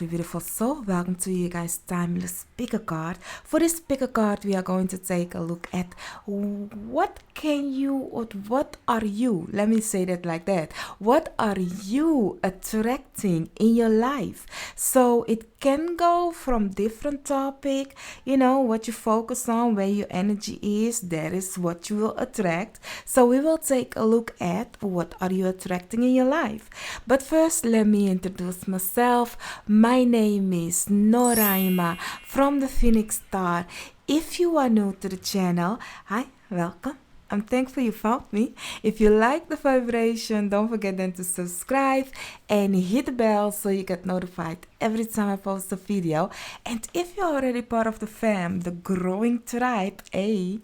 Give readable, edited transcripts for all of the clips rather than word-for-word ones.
lovely, beautiful soul. Welcome to you guys' timeless picker card. For this picker card, we are going to take a look at what can you or what are you? Let me say that like that. What are you attracting in your life? So it can go from different topic. You know what you focus on, where your energy is. That is what you will attract. So we will take a look at what are you attracting in your life. But first, let me introduce myself. My name is Noraima from the Phoenix Star. If you are new to the channel, hi, welcome. I'm thankful you found me. If you like the vibration, don't forget then to subscribe and hit the bell so you get notified every time I post a video. And if you're already part of the fam, the growing tribe, hey,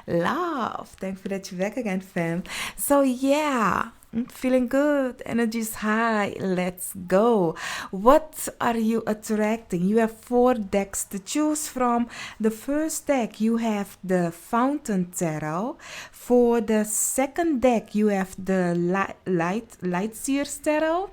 love. Thankful that you're back again, fam. So yeah, I'm feeling good. Energy's high. Let's go. What are you attracting? You have 4 decks to choose from. The first deck, you have the Fountain Tarot. For the second deck, you have the Light Seer Tarot.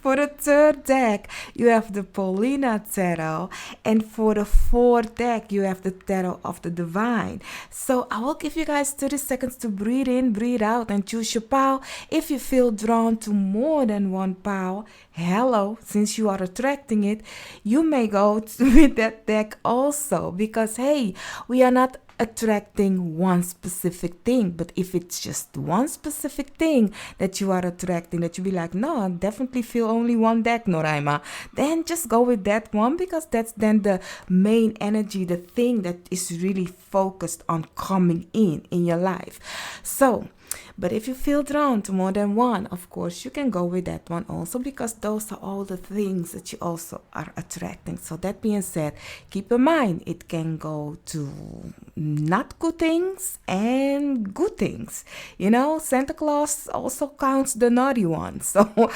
For the third deck, you have the Paulina Tarot. And for the fourth deck, you have the Tarot of the Divine. So I will give you guys 30 seconds to breathe in, breathe out, and choose your pile. If you feel drawn to more than one pile, hello, since you are attracting it, you may go with that deck also. Because hey, we are not attracting one specific thing, but if it's just one specific thing that you are attracting, that you be like, no, I definitely feel only one deck, Noraima, then just go with that one, because that's then the main energy, the thing that is really focused on coming in your life. So but if you feel drawn to more than one, of course, you can go with that one also, because those are all the things that you also are attracting. So that being said, keep in mind, it can go to not good things and good things. You know, Santa Claus also counts the naughty ones. So,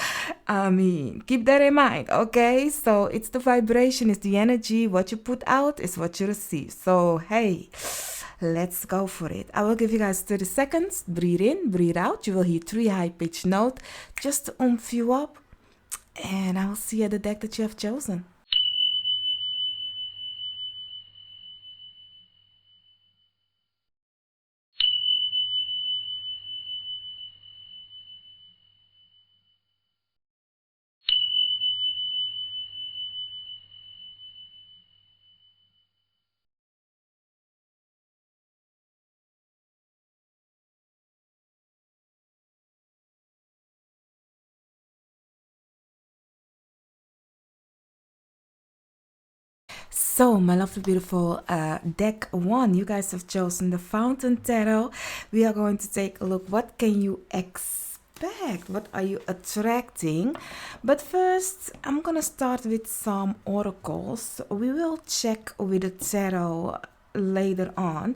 I mean, keep that in mind, okay? So it's the vibration, it's the energy. What you put out is what you receive. So, hey, let's go for it. I will give you guys 30 seconds. Breathe in, breathe out. You will hear 3 high-pitched notes just to oomph you up. And I will see you at the deck that you have chosen. So, my lovely, beautiful deck 1, you guys have chosen the Fountain Tarot. We are going to take a look. What can you expect? What are you attracting? But first, I'm going to start with some oracles. We will check with the tarot later on.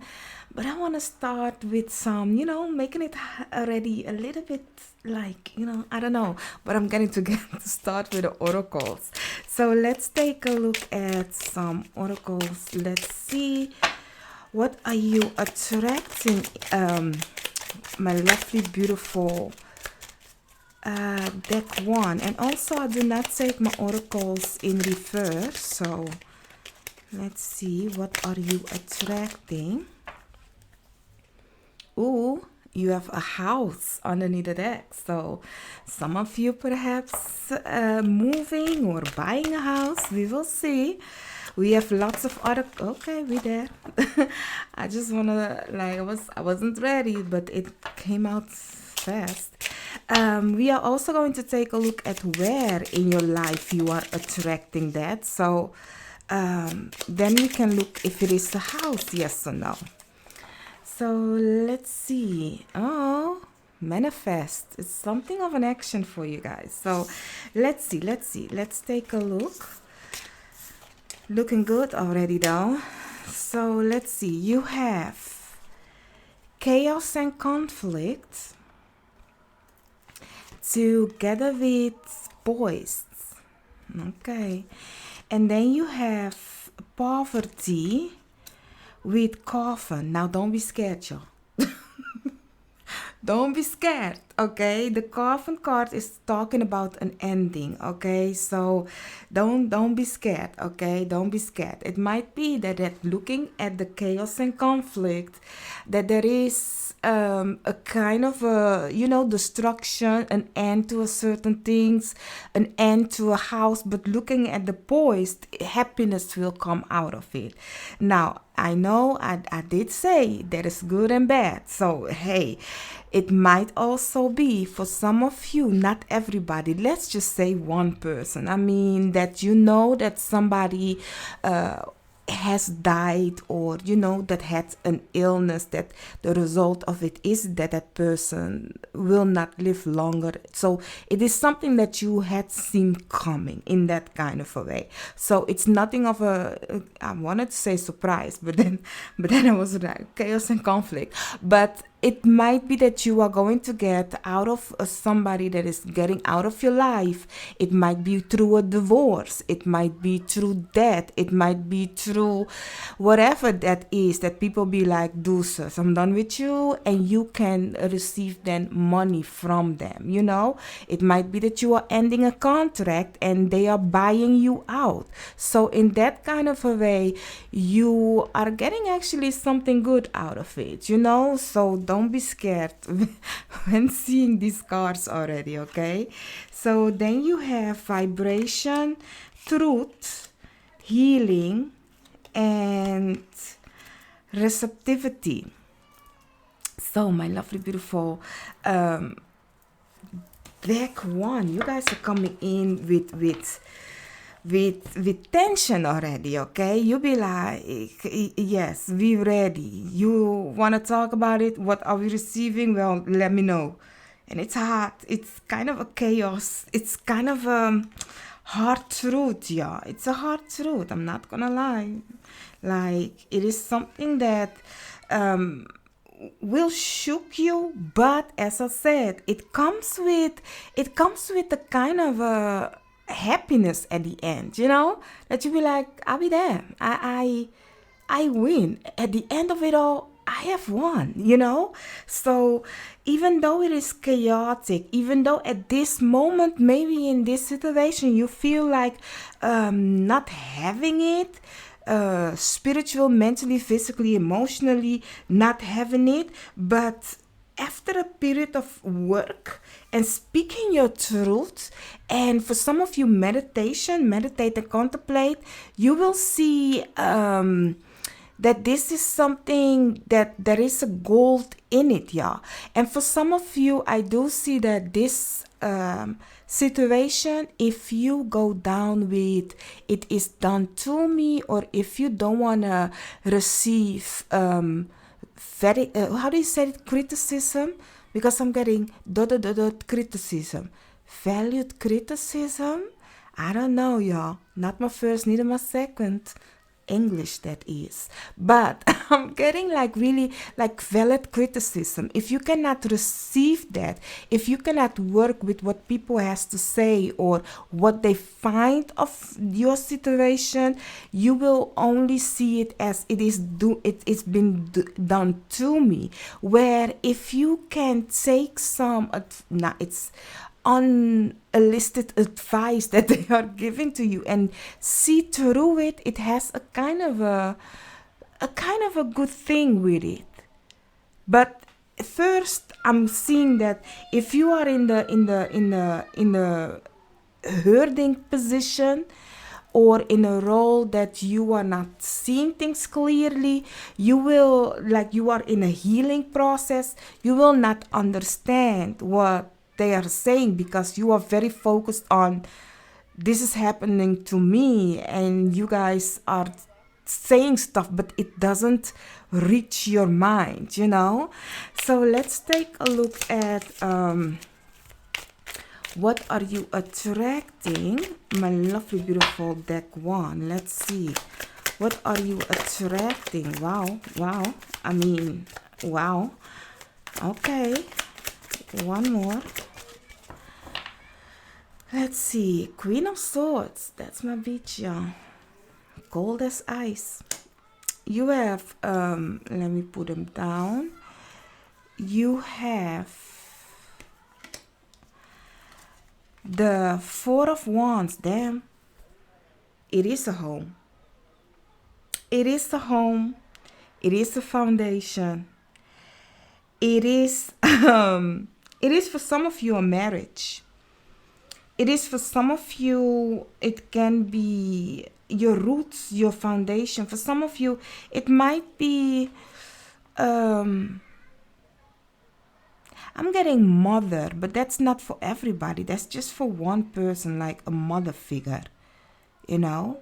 But I want to start with some, you know, making it already a little bit like, you know, I don't know. But I'm going to get to start with the oracles. So let's take a look at some oracles. Let's see. What are you attracting, my lovely, beautiful deck 1? And also, I do not take my oracles in reverse. So let's see. What are you attracting? Ooh, you have a house underneath the deck. So some of you perhaps moving or buying a house. We will see. We have lots of other. Okay, we there. I just wanna like I wasn't ready, but it came out fast. We are also going to take a look at where in your life you are attracting that. So then we can look if it is a house, yes or no. So let's see. Oh, manifest. It's something of an action for you guys. So let's see. Let's take a look. Looking good already though. So let's see. You have chaos and conflict together with boys. Okay. And then you have poverty with coffin. Now don't be scared, y'all. Don't be scared, okay? The coffin card is talking about an ending, okay? So don't be scared, okay? Don't be scared. It might be that looking at the chaos and conflict, that there is a kind of a, destruction, an end to a certain things, an end to a house, but looking at the poised, happiness will come out of it. Now, I know I did say there is good and bad. So, hey, it might also be for some of you, not everybody. Let's just say one person. I mean, that that somebody has died, or that had an illness, that the result of it is that person will not live longer. So it is something that you had seen coming in that kind of a way. So it's nothing of a, I wanted to say surprise, but then I was like chaos and conflict. But it might be that you are going to get out of somebody that is getting out of your life. It might be through a divorce. It might be through death. It might be through whatever that is, that people be like, deuces, I'm done with you, and you can receive then money from them, It might be that you are ending a contract and they are buying you out. So in that kind of a way, you are getting actually something good out of it, So don't be scared when seeing these cards already, okay? So then you have vibration, truth, healing, and receptivity. So my lovely, beautiful deck one, you guys are coming in with tension already, okay? You be like, yes, we ready. You want to talk about it? What are we receiving? Well, let me know. And it's hard. It's kind of a chaos. It's kind of a hard truth, yeah. It's a hard truth. I'm not gonna lie. Like, it is something that will shock you, but as I said, it comes with a kind of a happiness at the end, that you be like, I'll be there. I win. At the end of it all, I have won, So even though it is chaotic, even though at this moment, maybe in this situation, you feel like not having it, spiritual, mentally, physically, emotionally, not having it, but after a period of work and speaking your truth, and for some of you meditate and contemplate, you will see that this is something that there is a gold in it, yeah. And for some of you, I do see that this situation, if you go down with it is done to me, or if you don't want to receive very how do you say it, criticism, because I'm getting criticism, valued criticism, I don't know, y'all, not my first, neither my second English, that is, but I'm getting like really like valid criticism. If you cannot receive that, if you cannot work with what people has to say or what they find of your situation, you will only see it as it's been done to me. Where if you can take some it's unlisted advice that they are giving to you and see through it, it has a kind of a good thing with it. But first, I'm seeing that if you are in the herding position, or in a role that you are not seeing things clearly, you will, like you are in a healing process, you will not understand what they are saying, because you are very focused on this is happening to me, and you guys are saying stuff, but it doesn't reach your mind, So let's take a look at what are you attracting, my lovely, beautiful deck one. Let's see. What are you attracting? Wow. I mean, wow. Okay. One more. Let's see. Queen of Swords. That's my bitch, y'all. Cold as ice. You have, let me put them down. you have the Four of Wands. Damn, it is a home. It is a home. It is a foundation. It is it is for some of you a marriage. It is for some of you, it can be your roots, your foundation. For some of you, it might be I'm getting mother, but that's not for everybody. That's just for one person, like a mother figure, you know?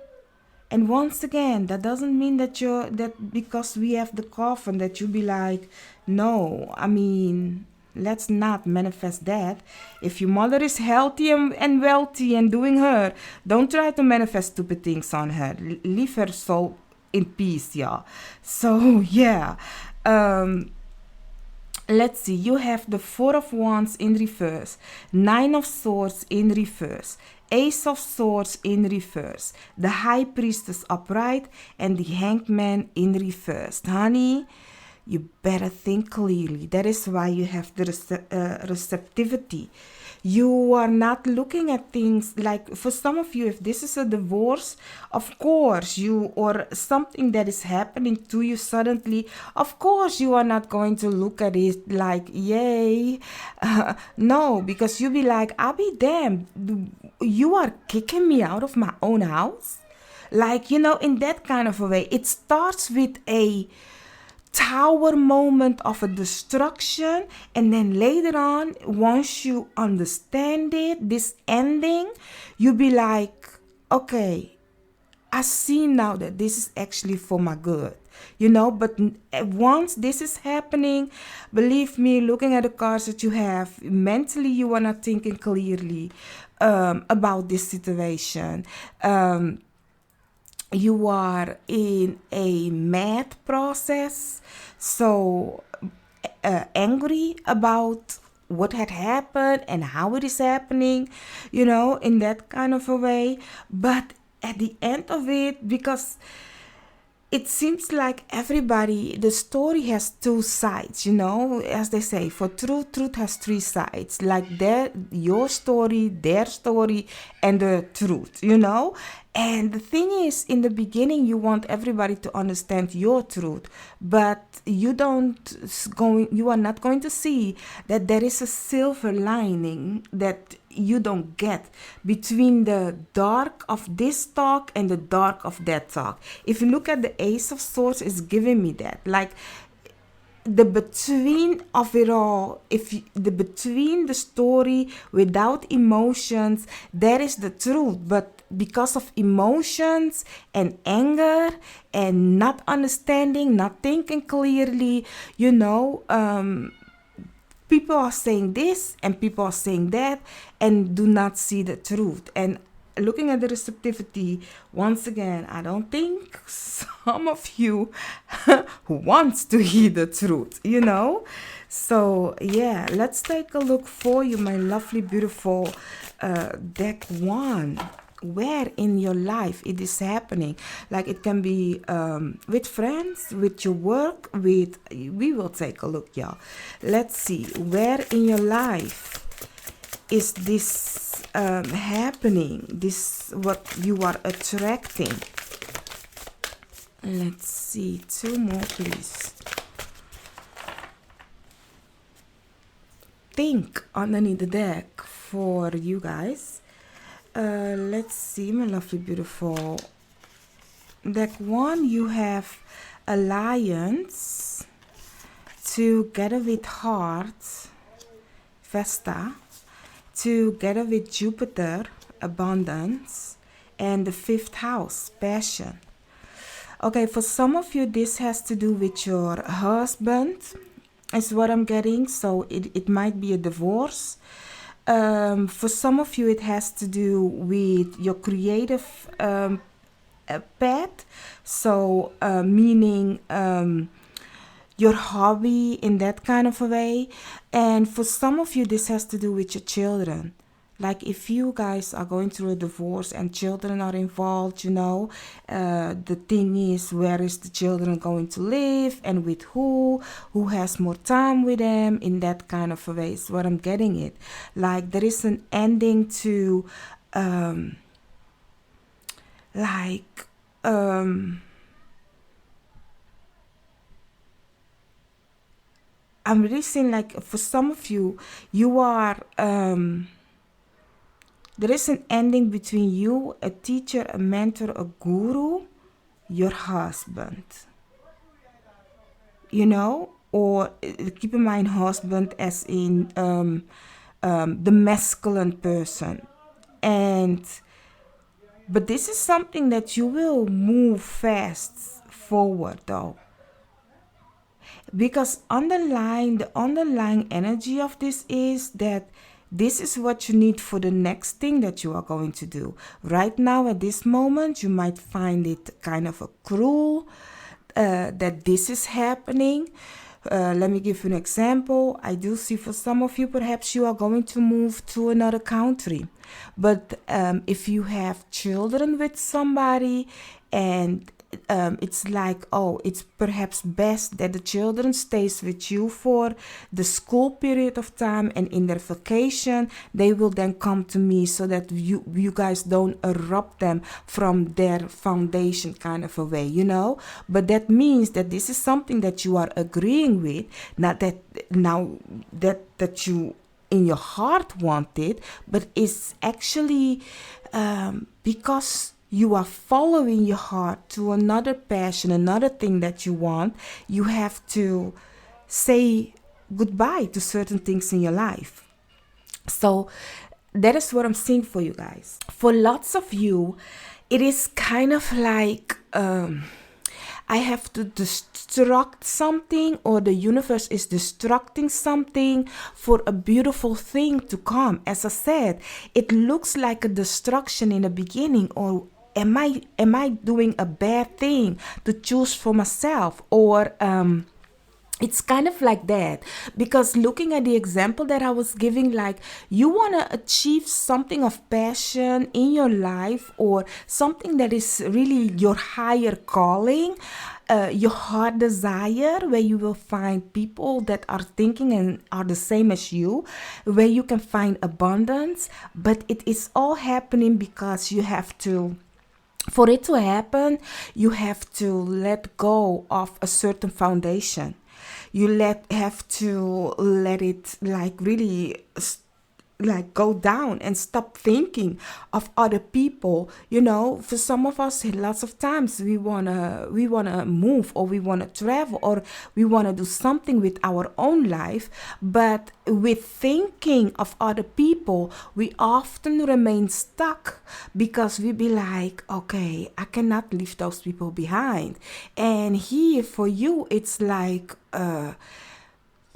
And once again, that doesn't mean that that because we have the coffin that you be like, no, I mean, let's not manifest that. If your mother is healthy and wealthy and doing her, don't try to manifest stupid things on her. Leave her soul in peace, y'all. So, yeah. Let's see, you have the Four of Wands in reverse, Nine of Swords in reverse, Ace of Swords in reverse, the High Priestess upright, and the Hanged Man in reverse. Honey, you better think clearly. That is why you have the receptivity. You are not looking at things like, for some of you, if this is a divorce, of course you, or something that is happening to you suddenly, of course you are not going to look at it like, yay. No, because you be like, I'll be damned. You are kicking me out of my own house? Like, you know, in that kind of a way. It starts with a tower moment of a destruction, and then later on, once you understand it, this ending, you be like, okay, I see now that this is actually for my good, you know. But once this is happening, believe me, looking at the cards that you have, mentally you are not thinking clearly about this situation. You are in a mad process, so angry about what had happened and how it is happening, you know, in that kind of a way. But at the end of it, because it seems like everybody, the story has two sides, you know, as they say, for truth has three sides, like your story, their story, and the truth, you know. And the thing is, in the beginning, you want everybody to understand your truth, but you are not going to see that there is a silver lining that you don't get between the dark of this talk and the dark of that talk. If you look at the Ace of Swords, it's giving me that, like, the between of it all, the between the story without emotions, that is the truth. But because of emotions and anger and not understanding, not thinking clearly, you know, people are saying this and people are saying that and do not see the truth. And looking at the receptivity, once again, I don't think some of you wants to hear the truth, you know. So yeah, let's take a look for you, my lovely, beautiful deck one. Where in your life it is happening? Like, it can be with friends, with your work, with, we will take a look, y'all. Let's see, where in your life is this happening? This, what you are attracting. Let's see, two more please. Think underneath the deck for you guys. Let's see, my lovely, beautiful deck one. You have Alliance, together with Heart, Vesta, together with Jupiter, Abundance, and the fifth house, Passion. Okay, for some of you, this has to do with your husband, is what I'm getting. So it might be a divorce. For some of you, it has to do with your creative path. So meaning your hobby, in that kind of a way. And for some of you, this has to do with your children. Like if you guys are going through a divorce and children are involved, the thing is, where is the children going to live and with who has more time with them, in that kind of a way is what I'm getting it. Like there is an ending to like I'm really seeing like for some of you, you are there is an ending between you, a teacher, a mentor, a guru, your husband. Or keep in mind husband as in the masculine person. But this is something that you will move fast forward though. Because the underlying energy of this is that this is what you need for the next thing that you are going to do. Right now, at this moment, you might find it kind of a cruel that this is happening. Let me give you an example. I do see for some of you, perhaps you are going to move to another country. But if you have children with somebody and it's like, oh, it's perhaps best that the children stays with you for the school period of time, and in their vacation they will then come to me so that you guys don't erupt them from their foundation kind of a way, but that means that this is something that you are agreeing with, not that now that you in your heart want it, but it's actually because you are following your heart to another passion, another thing that you want, you have to say goodbye to certain things in your life. So that is what I'm seeing for you guys. For lots of you, it is kind of like I have to destruct something, or the universe is destructing something for a beautiful thing to come. As I said, it looks like a destruction in the beginning, or am I doing a bad thing to choose for myself, or it's kind of like that. Because looking at the example that I was giving, like you want to achieve something of passion in your life, or something that is really your higher calling, your heart desire, where you will find people that are thinking and are the same as you, where you can find abundance. But it is all happening because you have to, for it to happen, you have to let go of a certain foundation. You have to let it like really like go down and stop thinking of other people. For some of us, lots of times we wanna move, or we wanna travel, or we wanna do something with our own life, but with thinking of other people, we often remain stuck, because we be like, okay, I cannot leave those people behind. And here for you, it's like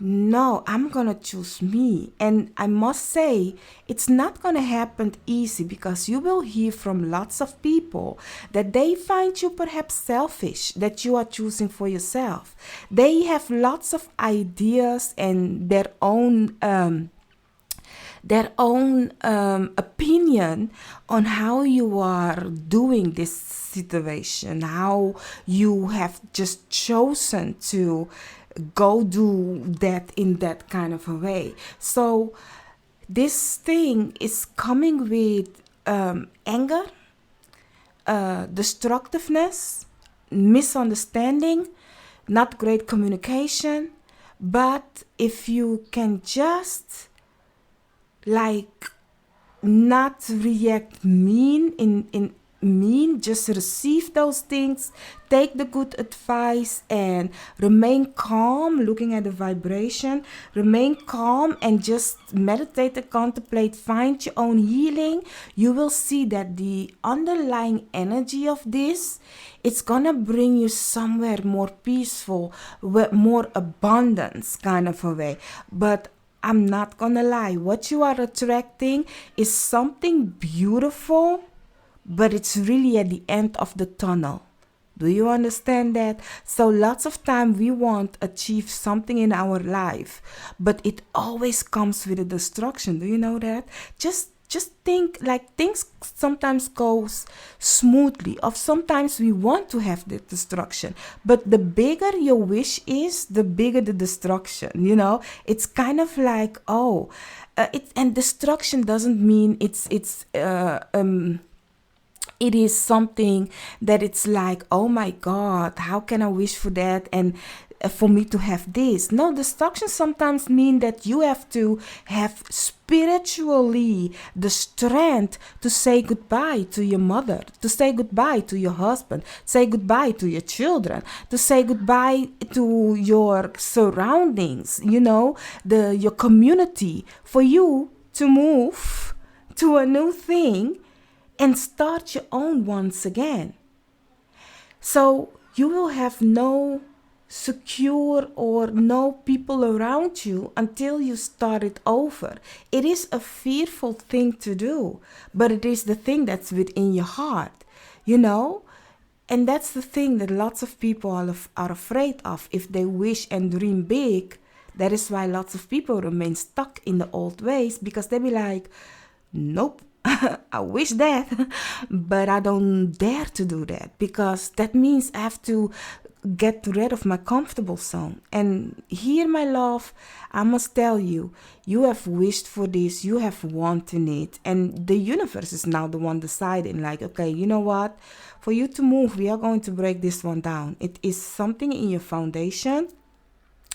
no, I'm gonna choose me. And I must say, it's not gonna happen easy, because you will hear from lots of people that they find you perhaps selfish, that you are choosing for yourself. They have lots of ideas and their own opinion on how you are doing this situation, how you have just chosen to go do that in that kind of a way. So this thing is coming with anger, destructiveness, misunderstanding, not great communication. But if you can just like not react mean, just receive those things, take the good advice, and remain calm, looking at the vibration, remain calm and just meditate and contemplate, find your own healing, you will see that the underlying energy of this, it's gonna bring you somewhere more peaceful, with more abundance kind of a way. But I'm not gonna lie, what you are attracting is something beautiful, but it's really at the end of the tunnel. Do you understand that? So lots of time we want to achieve something in our life, but it always comes with a destruction. Do you know that? Just just think like things sometimes goes smoothly, or sometimes we want to have the destruction, but the bigger your wish is, the bigger the destruction, you know. It's kind of like, and destruction doesn't mean it is something that it's like, oh my God, how can I wish for that and for me to have this? No, destruction sometimes mean that you have to have spiritually the strength to say goodbye to your mother, to say goodbye to your husband, say goodbye to your children, to say goodbye to your surroundings, you know, your community, for you to move to a new thing and start your own once again. So you will have no secure or no people around you until you start it over. It is a fearful thing to do, but it is the thing that's within your heart, you know? And that's the thing that lots of people are afraid of. If they wish and dream big, that is why lots of people remain stuck in the old ways, because they be like, nope, I wish that, but I don't dare to do that, because that means I have to get rid of my comfortable zone. And here, my love, I must tell you, you have wished for this, you have wanted it, and the universe is now the one deciding, like, okay, you know what, for you to move, we are going to break this one down. It is something in your foundation.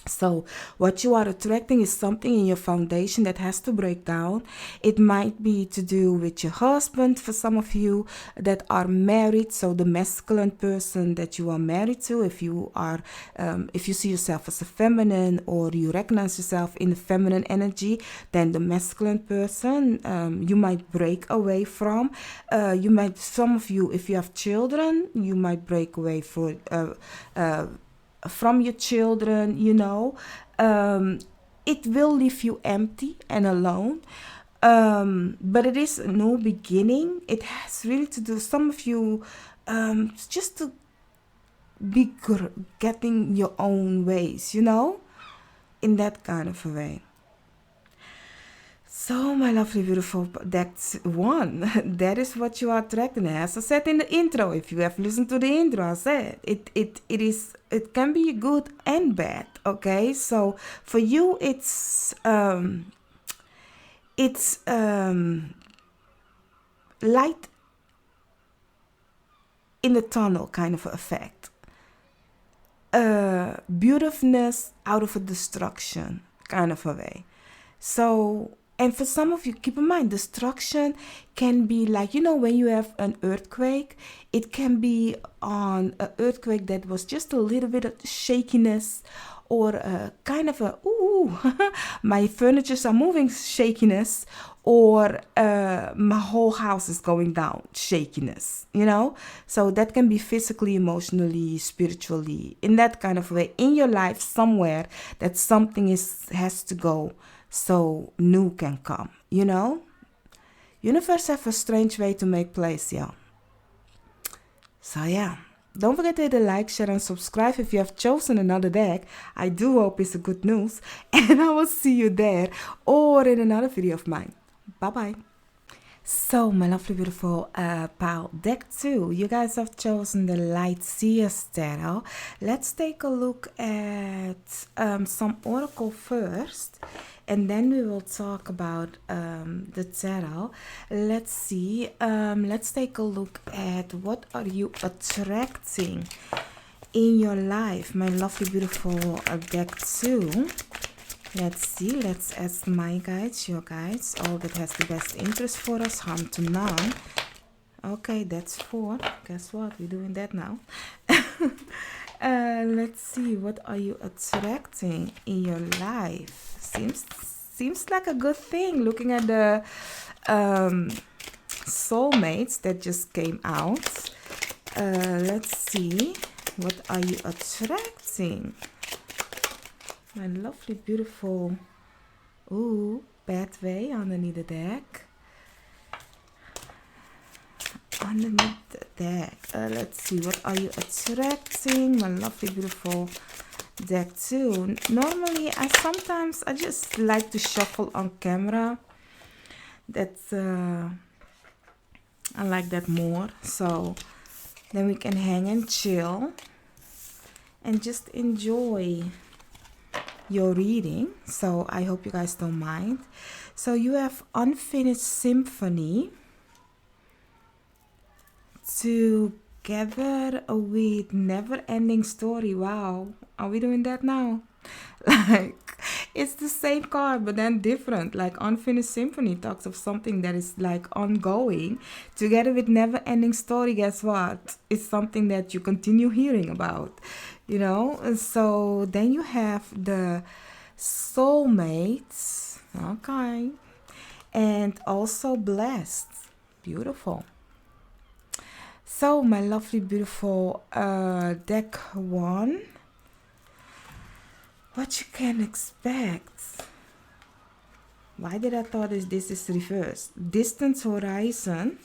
So what you are attracting is something in your foundation that has to break down. It might be to do with your husband for some of you that are married. So the masculine person that you are married to, if you see yourself as a feminine, or you recognize yourself in the feminine energy, then the masculine person you might break away from. Some of you, if you have children, you might break away from your children, you know. It will leave you empty and alone, but it is a new beginning. It has really to do, some of you, just to be getting your own ways, you know, in that kind of a way. So, my lovely, beautiful, that's one. That is what you are attracting. As I said in the intro, if you have listened to the intro, I said it can be good and bad. Okay, so for you, it's light in the tunnel kind of effect. Beautifulness out of a destruction kind of a way. So, and for some of you, keep in mind, destruction can be like, you know, when you have an earthquake, it can be on an earthquake that was just a little bit of shakiness, or a kind of a, ooh, my furnitures are moving shakiness, or my whole house is going down shakiness, you know? So that can be physically, emotionally, spiritually, in that kind of way, in your life somewhere, that something has to go so new can come, you know? Universe have a strange way to make place, yeah. So yeah, don't forget to hit the like, share and subscribe if you have chosen another deck. I do hope it's a good news, and I will see you there or in another video of mine. Bye bye. So, my lovely, beautiful pile, deck 2, you guys have chosen the Light Seer Tarot. Let's take a look at some oracle first, and then we will talk about the tarot. Let's see. Let's take a look at what are you attracting in your life, my lovely, beautiful deck 2. Let's see, let's ask my guides, your guides, all that has the best interest for us, harm to none. Okay, that's 4. Guess what? We're doing that now. Let's see, what are you attracting in your life? Seems like a good thing, looking at the soulmates that just came out. Let's see, what are you attracting? My lovely, beautiful, pathway underneath the deck. Underneath the deck. Let's see, what are you attracting? My lovely, beautiful deck 2. Normally, I just like to shuffle on camera. That's I like that more. So then we can hang and chill and just enjoy your reading. So I hope you guys don't mind. So you have Unfinished Symphony together with Never Ending Story. Wow, are we doing that now? Like, it's the same card but then different. Like Unfinished Symphony talks of something that is like ongoing. Together with Never Ending Story, guess what? It's something that you continue hearing about, you know. And so then you have the Soulmates, okay, and also Blessed. Beautiful. So my lovely beautiful deck one, what you can expect. Why did I thought this is reversed? Distant Horizon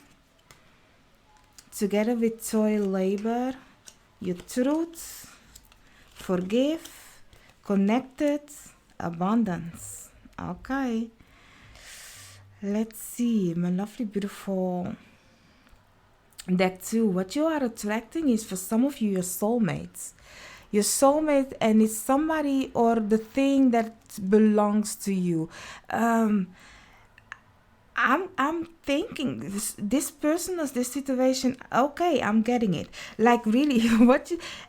together with Toil Labor, your truth, forgive, connected, abundance. Okay, let's see my lovely beautiful deck two. What you are attracting is, for some of you, your soulmates. Your soulmate, and it's somebody or the thing that belongs to you. I'm thinking this person or this situation. Okay, I'm getting it. Like really,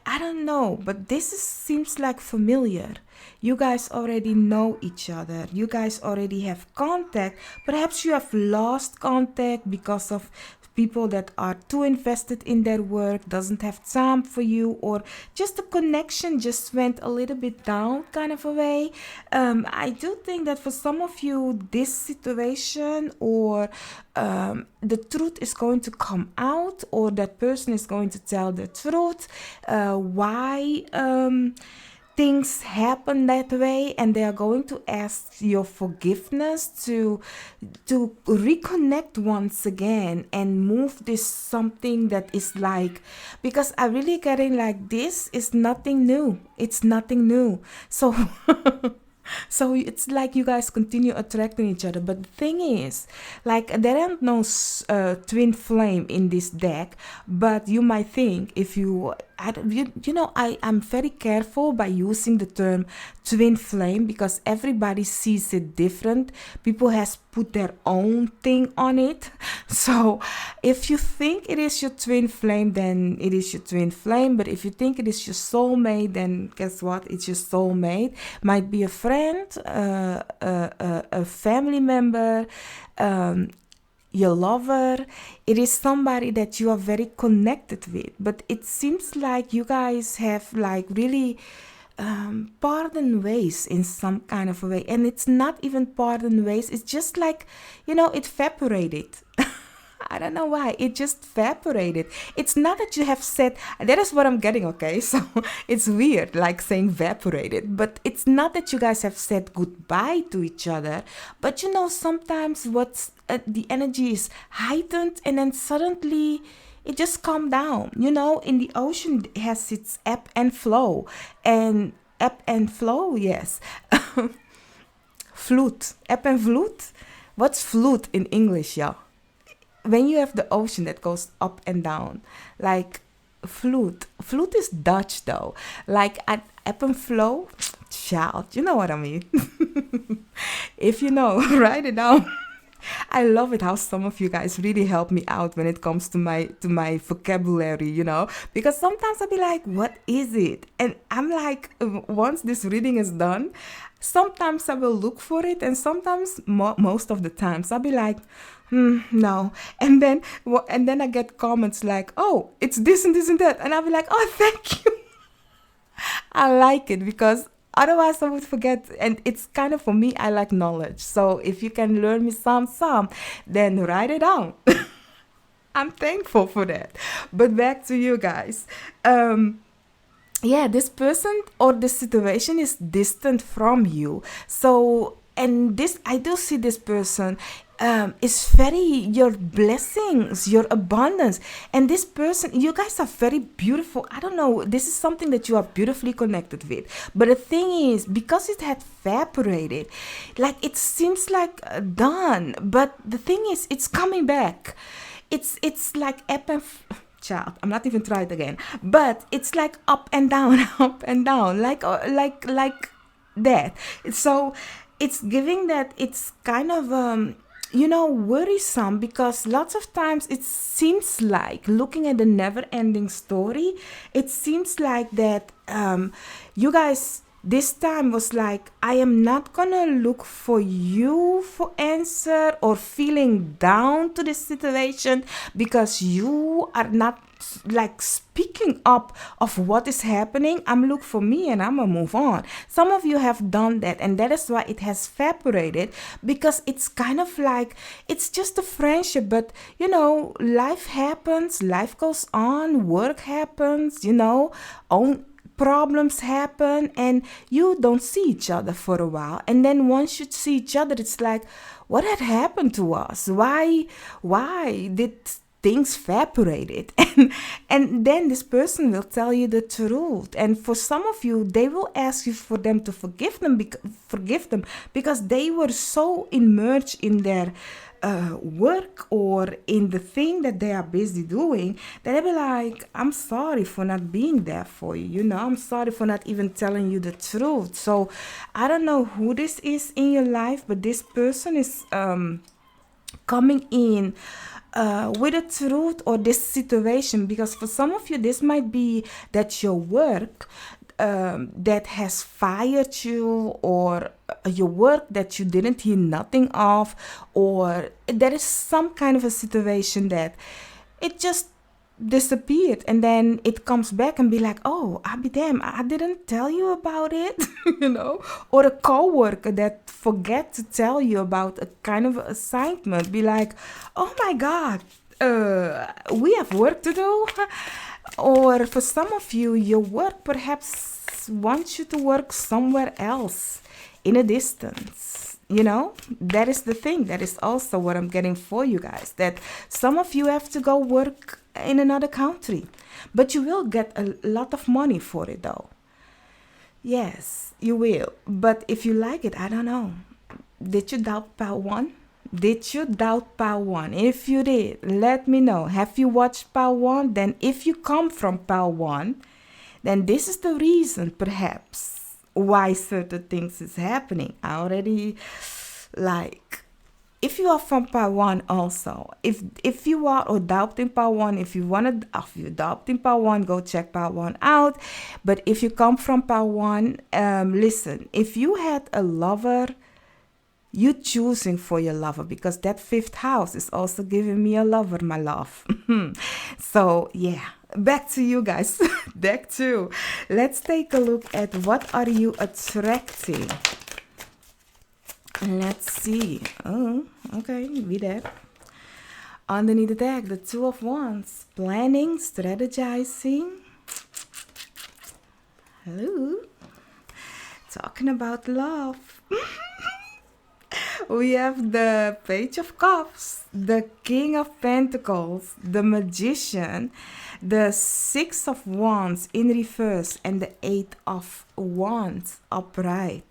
I don't know, but seems like familiar. You guys already know each other. You guys already have contact. Perhaps you have lost contact because of people that are too invested in their work, doesn't have time for you, or just the connection just went a little bit down kind of a way. I do think that for some of you, this situation or the truth is going to come out, or that person is going to tell the truth, why things happen that way, and they are going to ask your forgiveness to reconnect once again and move this something that is like, because I really getting like this is nothing new. It's nothing new. So so it's like you guys continue attracting each other. But the thing is, like, there ain't no twin flame in this deck. But you might think, if you I'm very careful by using the term twin flame, because everybody sees it different. People has put their own thing on it. So if you think it is your twin flame, then it is your twin flame. But if you think it is your soulmate, then guess what? It's your soulmate. Might be a friend, a family member, your lover. It is somebody that you are very connected with. But it seems like you guys have like really pardon ways in some kind of a way. And it's not even pardon ways. It's just like, it evaporated. I don't know why. It just evaporated. It's not that you have said, that is what I'm getting, okay? So it's weird, like saying evaporated. But it's not that you guys have said goodbye to each other. But sometimes the energy is heightened, and then suddenly it just calmed down. In the ocean, it has its ebb and flow. And ebb and flow, yes. Flute. Ebb and flute? What's flute in English, yeah? When you have the ocean that goes up and down, like flute is Dutch though, like at ebb and flow, child, you know what I mean. If you know, write it down. I love it how some of you guys really help me out when it comes to my vocabulary, because sometimes I'll be like, what is it? And I'm like, once this reading is done, sometimes I will look for it, and sometimes most of the times I'll be like, no. And then I get comments like, oh, it's this and this and that, and I'll be like, oh, thank you. I like it, because otherwise I would forget. And it's kind of, for me, I like knowledge. So if you can learn me some, then write it down. I'm thankful for that. But back to you guys. This person or this situation is distant from you. So, and I do see this person is very your blessings, your abundance. And this person, you guys are very beautiful. I don't know, this is something that you are beautifully connected with. But the thing is, because it had evaporated, like it seems like done. But the thing is, it's coming back. It's like up and child, I'm not even trying it again, but it's like up and down, up and down, like that. So it's giving that it's kind of worrisome, because lots of times it seems like, looking at the never ending story, it seems like that you guys this time was like, I am not gonna look for you for answer or feeling down to this situation, because you are not like speaking up of what is happening. I'm look for me and I'm gonna move on. Some of you have done that, and that is why it has evaporated, because it's kind of like it's just a friendship, but life happens, life goes on, work happens, own problems happen, and you don't see each other for a while. And then once you see each other, it's like, what had happened to us? Why did things evaporated? And then this person will tell you the truth. And for some of you, they will ask you for them to forgive them because they were so immersed in their work or in the thing that they are busy doing, that they be like, I'm sorry for not being there for you, I'm sorry for not even telling you the truth. So I don't know who this is in your life, but this person is coming in with the truth or this situation, because for some of you, this might be that your work that has fired you, or your work that you didn't hear nothing of, or there is some kind of a situation that it just disappeared, and then it comes back and be like, oh, I be damn, I didn't tell you about it, or a coworker that forget to tell you about a kind of assignment, be like, oh my God, we have work to do. Or for some of you, your work perhaps wants you to work somewhere else in a distance. That is the thing. That is also what I'm getting for you guys, that some of you have to go work in another country, but you will get a lot of money for it though. Yes, you will. But if you like it, I don't know. Did you doubt part one? Did you doubt part one? If you did, let me know. Have you watched part one? Then if you come from part one, then this is the reason perhaps why certain things is happening. I already if you are from part one also, if you are adopting part one, if you adopting part one, go check part one out. But if you come from part one, listen, if you had a lover, you choosing for your lover, because that fifth house is also giving me a lover, my love. So yeah, back to you guys. Back to, let's take a look at what are you attracting. Let's see. Oh, okay, be there. Underneath the deck, the Two of Wands, planning, strategizing. Hello, talking about love. We have the Page of Cups, the King of Pentacles, the Magician, the Six of Wands in reverse, and the Eight of Wands upright.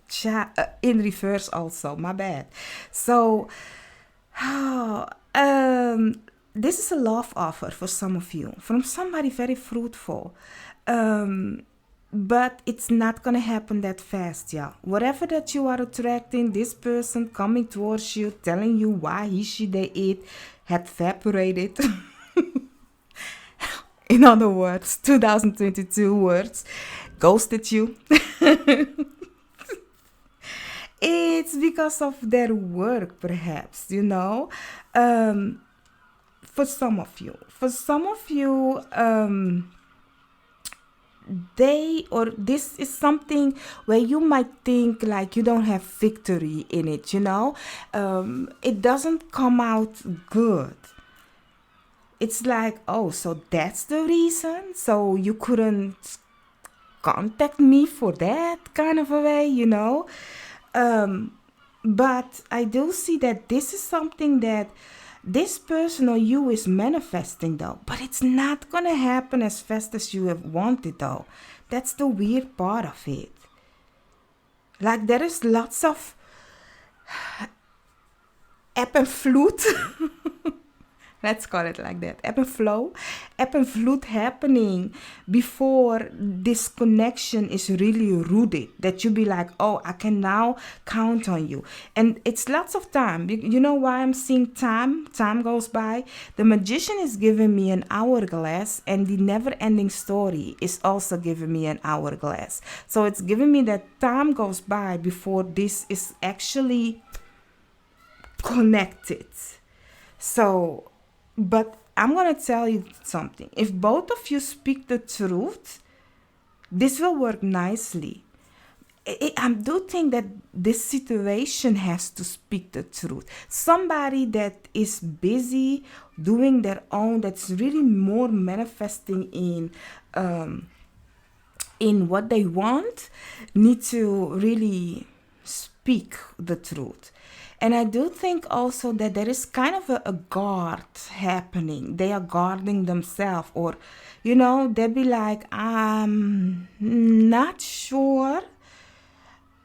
In reverse also, my bad. So, this is a love offer for some of you, from somebody very fruitful. But it's not going to happen that fast, yeah. Whatever that you are attracting, this person coming towards you, telling you why he, she, they, it, had evaporated. In other words, 2022 words, ghosted you. It's because of their work, perhaps, For some of you, this is something where you might think like you don't have victory in it, it doesn't come out good. It's like, oh, so that's the reason, so you couldn't contact me for that kind of a way, But I do see that this is something that this person or you is manifesting though. But it's not going to happen as fast as you have wanted though. That's the weird part of it. Like there is lots of ebb and flute. Let's call it like that. Ebb and flow happening before this connection is really rooted. That you be like, oh, I can now count on you. And it's lots of time. You know why I'm seeing time? Time goes by. The magician is giving me an hourglass, and the never-ending story is also giving me an hourglass. So it's giving me that time goes by before this is actually connected. So, but I'm going to tell you something. If both of you speak the truth, this will work nicely. I do think that this situation has to speak the truth. Somebody that is busy doing their own, that's really more manifesting in what they want, need to really speak the truth. And I do think also that there is kind of a guard happening. They are guarding themselves, or, they'll be like, I'm not sure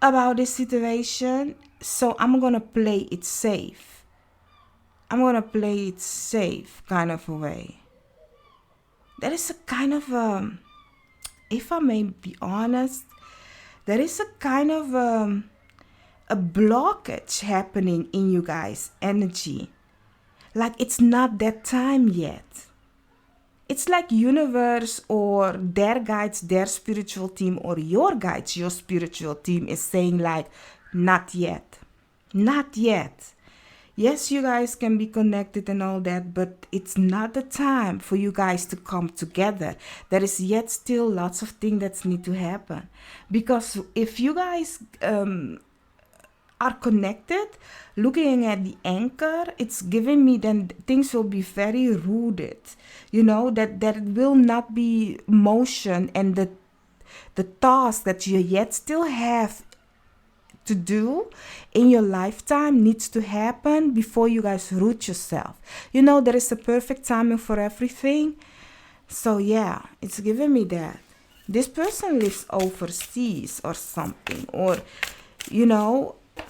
about this situation, so I'm going to play it safe. I'm going to play it safe kind of a way. There is a kind of, if I may be honest, there is a kind of a blockage happening in you guys' energy. Like it's not that time yet. It's like universe or their guides, their spiritual team, or your guides, your spiritual team is saying like, not yet. Not yet. Yes, you guys can be connected and all that, but it's not the time for you guys to come together. There is yet still lots of things that need to happen. Because if you guys are connected, looking at the anchor, it's giving me then things will be very rooted, that it will not be motion, and the task that you yet still have to do in your lifetime needs to happen before you guys root yourself. There is a perfect timing for everything. So yeah, it's giving me that this person lives overseas or something, or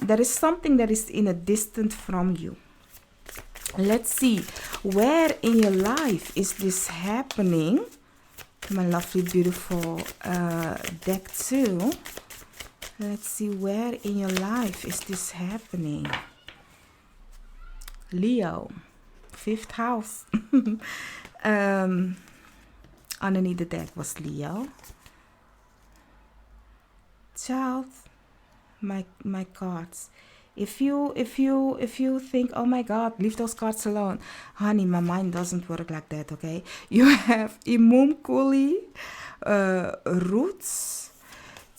there is something that is in a distance from you. Let's see, where in your life is this happening? My lovely, beautiful deck too. Let's see, where in your life is this happening? Leo, 5th house. Underneath the deck was Leo. Child. My cards. If you think, oh my God, leave those cards alone, honey, my mind doesn't work like that. Okay, you have Imumkuli, roots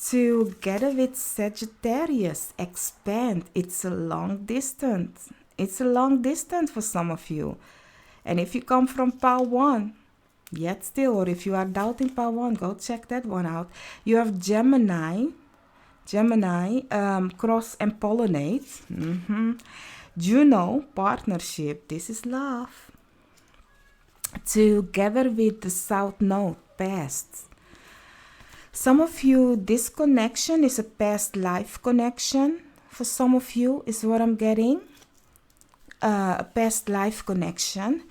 together with Sagittarius, expand. It's a long distance. It's a long distance for some of you. And if you come from Pile 1, yet still, or if you are doubting Pile 1, go check that one out. You have Gemini, cross and pollinate. Juno, partnership. This is love. Together with the South Node, past. Some of you, this connection is a past life connection. For some of you, is what I'm getting. A past life connection.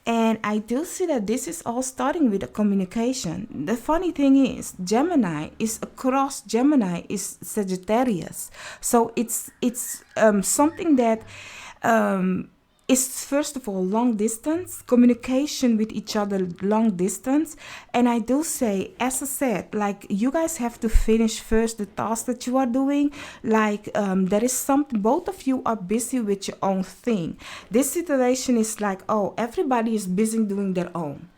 And I do see that this is all starting with a communication. The funny thing is, Gemini is across. Gemini is Sagittarius. So it's something that is, first of all, long distance, communication with each other, long distance. And I do say, as I said, like, you guys have to finish first the task that you are doing. Like, there is something, both of you are busy with your own thing. This situation is like, oh, everybody is busy doing their own.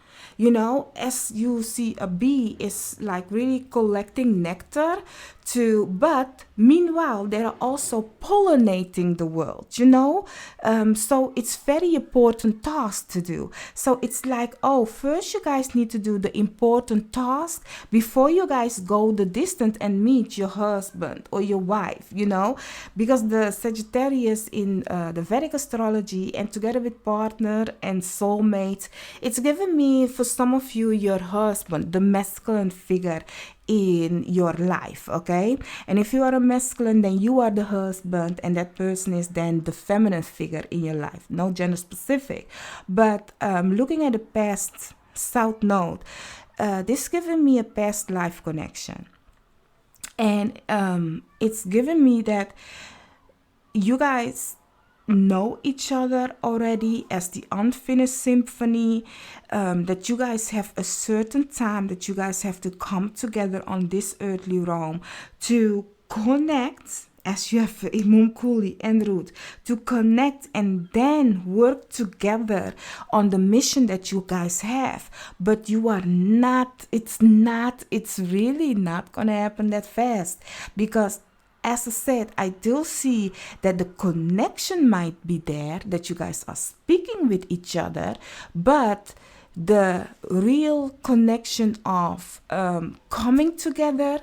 As you see, a bee is like really collecting nectar but meanwhile they are also pollinating the world, so it's very important task to do. So it's like, oh, first you guys need to do the important task before you guys go the distance and meet your husband or your wife, because the Sagittarius in the Vedic astrology, and together with partner and soulmate, it's given me, for some of you, your husband, the masculine figure in your life, okay? And if you are a masculine, then you are the husband, and that person is then the feminine figure in your life. No gender specific. But looking at the past South Node, this giving me a past life connection. And it's given me that you guys know each other already as the unfinished symphony, that you guys have a certain time that you guys have to come together on this earthly realm to connect, as you have Moon Kuli and Root, to connect and then work together on the mission that you guys have. But you are not, it's really not gonna happen that fast, because as I said, I do see that the connection might be there, that you guys are speaking with each other, but the real connection of coming together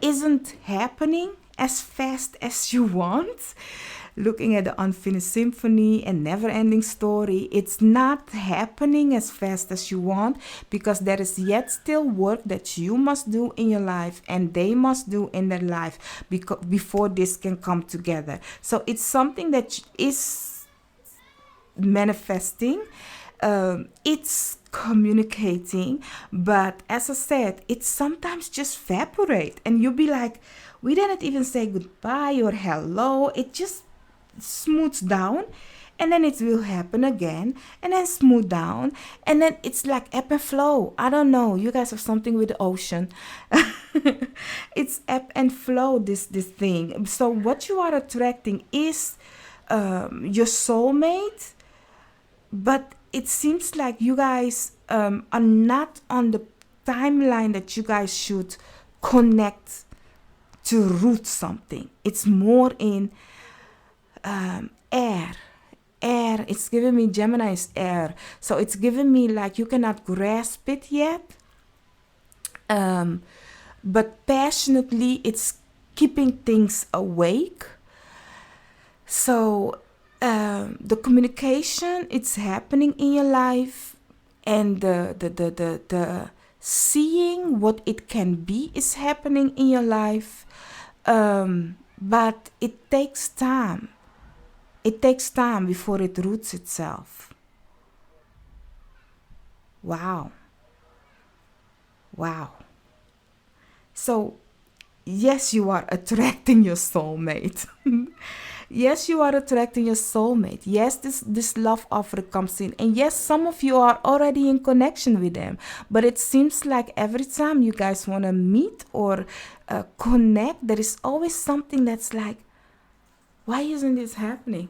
isn't happening as fast as you want. Looking at the unfinished symphony and never-ending story, it's not happening as fast as you want, because there is yet still work that you must do in your life and they must do in their life before this can come together. So it's something that is manifesting, it's communicating, but as I said, it sometimes just evaporate, and you'll be like, we didn't even say goodbye or hello. It just smooths down, and then it will happen again, and then smooth down, and then it's like ebb and flow. I don't know, you guys have something with the ocean. It's ebb and flow, this thing. So what you are attracting is your soulmate, but it seems like you guys are not on the timeline that you guys should connect to root something. It's more in air. It's giving me Gemini's air, so it's giving me like you cannot grasp it yet, but passionately it's keeping things awake. So the communication, it's happening in your life, and the seeing what it can be is happening in your life, but it takes time. It takes time before it roots itself. Wow. So, yes, you are attracting your soulmate. Yes, you are attracting your soulmate. Yes, this love offer comes in. And yes, some of you are already in connection with them. But it seems like every time you guys want to meet or connect, there is always something that's like, why isn't this happening?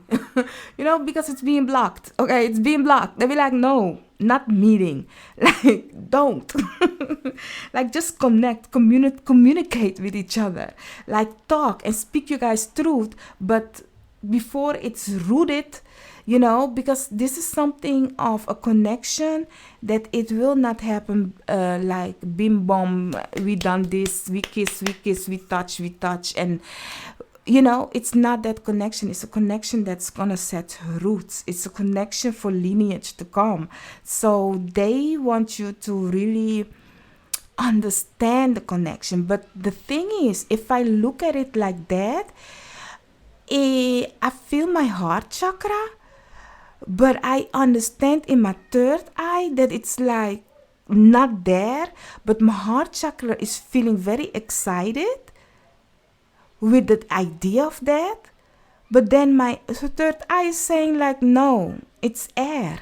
Because it's being blocked. Okay, it's being blocked. They'll be like, no, not meeting. Like, don't. Like, just connect, communicate with each other. Like, talk and speak you guys' truth. But before it's rooted, because this is something of a connection that it will not happen like bim bom, we done this, we kiss, we touch, and it's not that connection. It's a connection that's gonna set roots. It's a connection for lineage to come. So they want you to really understand the connection. But the thing is, if I look at it like that, I feel my heart chakra, but I understand in my third eye that it's like not there, but my heart chakra is feeling very excited with the idea of that. But then my third eye is saying like, no, it's air.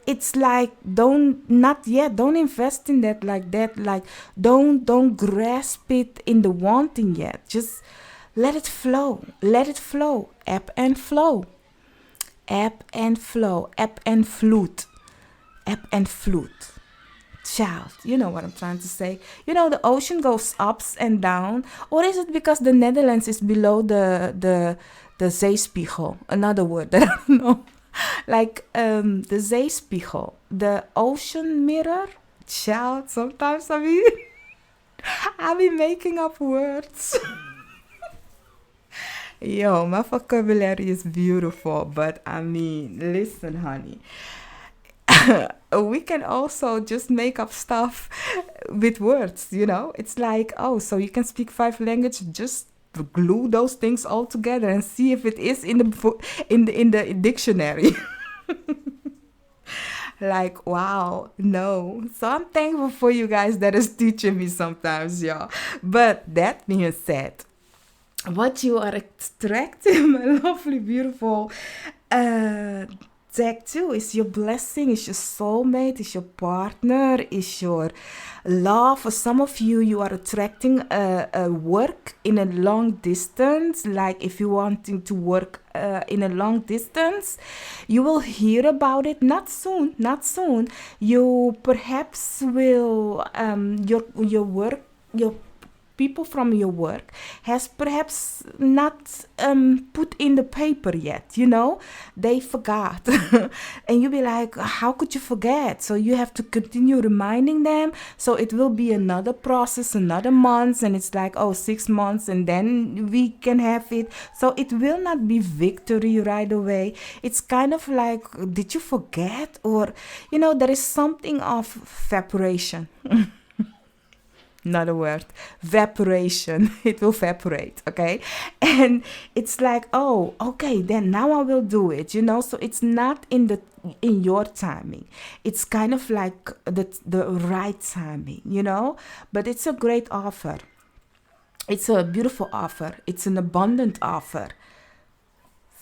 It's like, don't invest in that like that. Like, don't grasp it in the wanting yet. Just let it flow. Ebb and flow. Ebb and flow. Ebb and flute. Child, you know what I'm trying to say. You know, the ocean goes ups and down. Or is it because the Netherlands is below the zeespiegel? Another word that I don't know. Like the zeespiegel, the ocean mirror. Child, sometimes I be making up words. Yo, my vocabulary is beautiful, but I mean, listen, honey. We can also just make up stuff with words, you know? It's like, oh, so you can speak 5 languages, just glue those things all together and see if it is in the dictionary. Like, wow, no. So I'm thankful for you guys that is teaching me sometimes, y'all. But that being said, what you are extracting, my lovely, beautiful deck too, is your blessing, is your soulmate, is your partner, is your love. For some of you, you are attracting a work in a long distance. Like if you're wanting to work in a long distance, you will hear about it not soon. You perhaps will your work, your people from your work has perhaps not put in the paper yet, you know, they forgot. And you be like, how could you forget? So you have to continue reminding them. So it will be another process, another month, and it's like, oh, 6 months and then we can have it. So it will not be victory right away. It's kind of like, did you forget? Or, you know, there is something of evaporation. Not a word, vaporation. It will evaporate, okay? And it's like, oh, okay, then now I will do it, you know? So it's not in your timing. It's kind of like the right timing, you know? But it's a great offer. It's a beautiful offer. It's an abundant offer.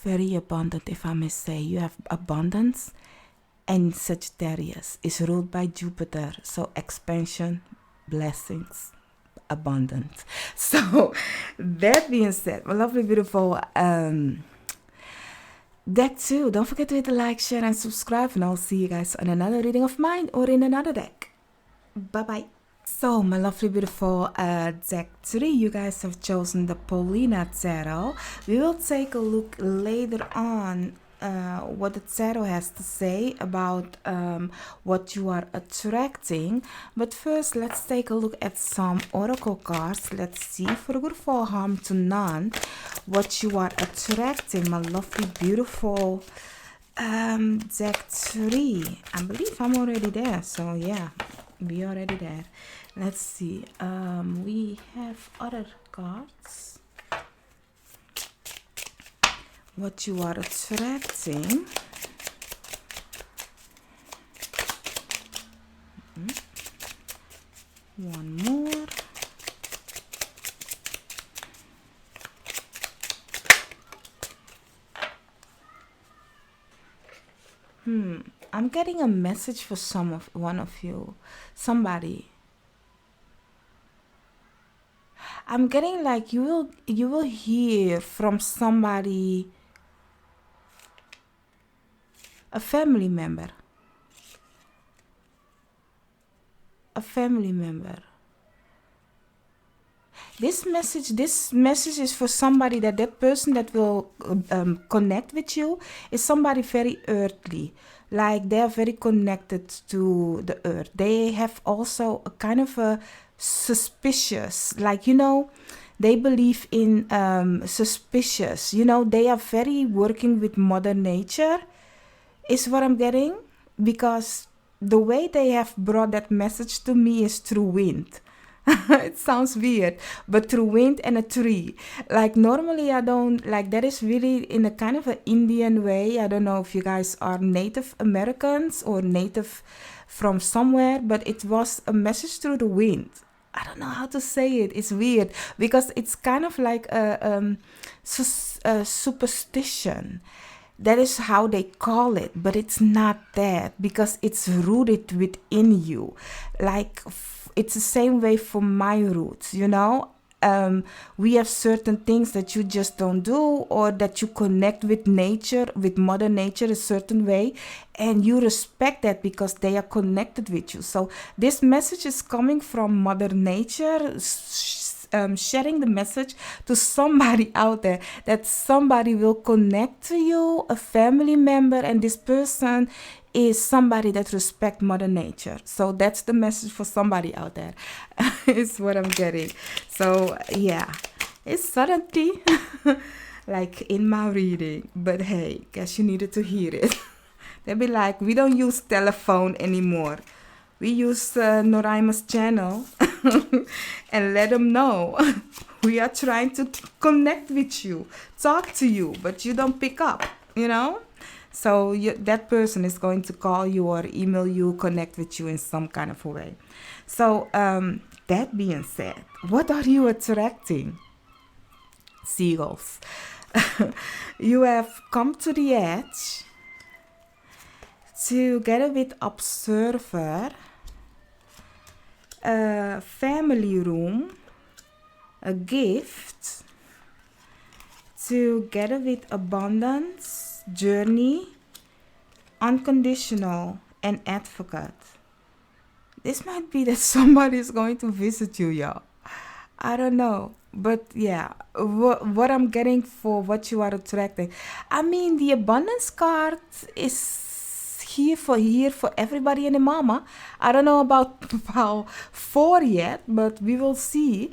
Very abundant, if I may say. You have abundance, and Sagittarius is ruled by Jupiter. So expansion, blessings, abundance. So that being said, my lovely, beautiful deck too. Don't forget to hit the like, share, and subscribe, and I'll see you guys on another reading of mine or in another deck. Bye bye. So my lovely, beautiful deck 3, you guys have chosen the Paulina Tarot. We will take a look later on what the tarot has to say about what you are attracting. But first, let's take a look at some oracle cards. Let's see, for good, for harm to none, what you are attracting, my lovely, beautiful deck 3. I believe I'm already there, so yeah, we already there. Let's see, we have other cards. What you are attracting. One more. I'm getting a message for one of you. Somebody. I'm getting like you will hear from somebody, a family member. This message is for somebody that person that will connect with you is somebody very earthly. Like they are very connected to the earth. They have also a kind of a suspicious, like, you know, they believe in suspicious, you know, they are very working with Mother Nature, is what I'm getting, because the way they have brought that message to me is through wind. It sounds weird, but through wind and a tree. Like normally I don't, like that is really in a kind of an Indian way. I don't know if you guys are Native Americans or native from somewhere, but it was a message through the wind. I don't know how to say it. It's weird because it's kind of like a superstition. That is how they call it, but it's not that, because it's rooted within you. Like it's the same way for my roots, you know. we have certain things that you just don't do, or that you connect with nature, with Mother Nature a certain way, and you respect that because they are connected with you. So this message is coming from Mother Nature, sharing the message to somebody out there, that somebody will connect to you, a family member, and this person is somebody that respect Mother Nature. So that's the message for somebody out there. Is what I'm getting. So yeah, it's suddenly like in my reading, but hey, guess you needed to hear it. They'll be like, we don't use telephone anymore. We use Noraima's channel and let them know we are trying to connect with you, talk to you, but you don't pick up, you know? So that person is going to call you or email you, connect with you in some kind of a way. So that being said, what are you attracting? Seagulls. You have come to the edge together with observer, a family room, a gift, together with abundance, journey, unconditional, and advocate. This might be that somebody is going to visit you, y'all. I don't know. But yeah, what I'm getting for what you are attracting. I mean, the abundance card is here for everybody and the mama. I don't know about 4 yet, but we will see.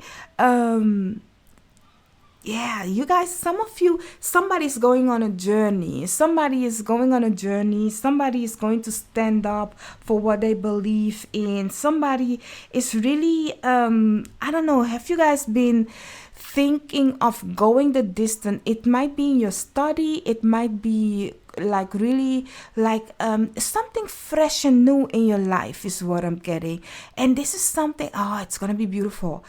Yeah, you guys, some of you, somebody's going on a journey. Somebody is going on a journey. Somebody is going to stand up for what they believe in. Somebody is really, I don't know, have you guys been thinking of going the distance? It might be in your study. It might be like really like something fresh and new in your life is what I'm getting. And this is something, it's going to be beautiful.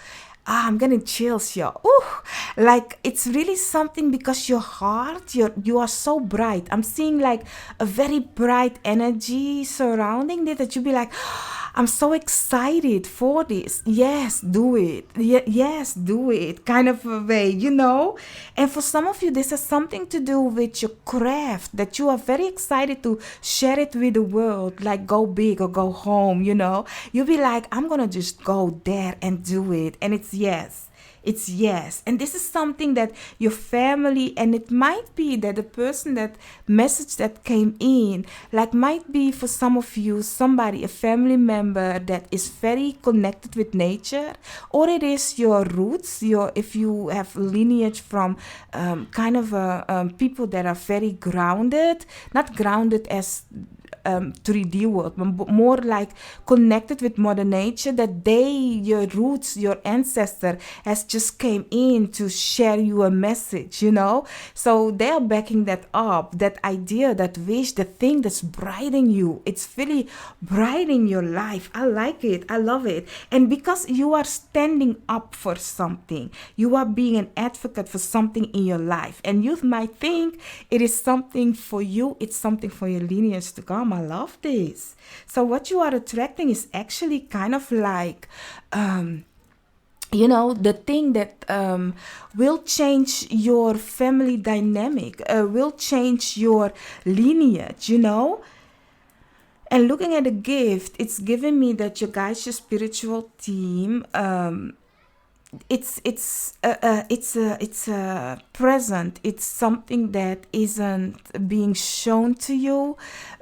I'm getting chills here. Ooh, like it's really something because your heart, you are so bright. I'm seeing like a very bright energy surrounding it that you'll be like, I'm so excited for this. Yes, do it. Yes, do it. Kind of a way, you know? And for some of you, this has something to do with your craft, that you are very excited to share it with the world, like go big or go home, you know? You'll be like, I'm going to just go there and do it. And it's yes. It's yes. And this is something that your family, and it might be that the person, that message that came in, like might be for some of you, somebody, a family member that is very connected with nature, or it is your roots, if you have lineage from kind of people that are very grounded, not grounded as 3D world, but more like connected with Mother Nature, that your roots, your ancestor has just came in to share you a message, you know? So they are backing that up, that idea, that wish, the thing that's brightening you. It's really brightening your life. I like it. I love it. And because you are standing up for something, you are being an advocate for something in your life. And you might think it is something for you, it's something for your lineage to come. I love this. So what you are attracting is actually kind of like, the thing that will change your family dynamic, will change your lineage, you know? And looking at the gift, it's giving me that your guys, your spiritual team, it's a present. It's something that isn't being shown to you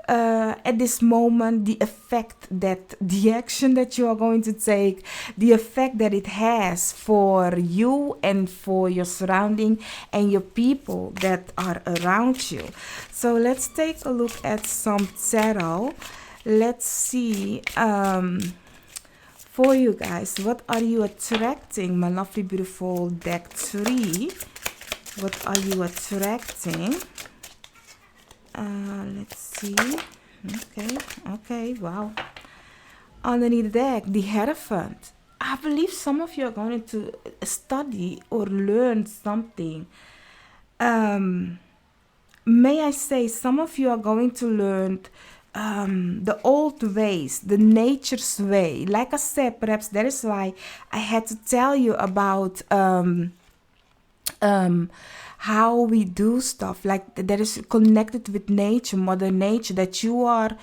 at this moment. The effect, that the action that you are going to take, the effect that it has for you and for your surrounding and your people that are around you. So let's take a look at some tarot. Let's see. For you guys, what are you attracting? My lovely, beautiful deck 3. What are you attracting? Let's see. Okay, wow. Underneath the deck, the Hierophant. I believe some of you are going to study or learn something. May I say, some of you are going to learn the old ways, the nature's way. Like I said, perhaps that is why I had to tell you about how we do stuff, like that is connected with nature, mother nature, that you are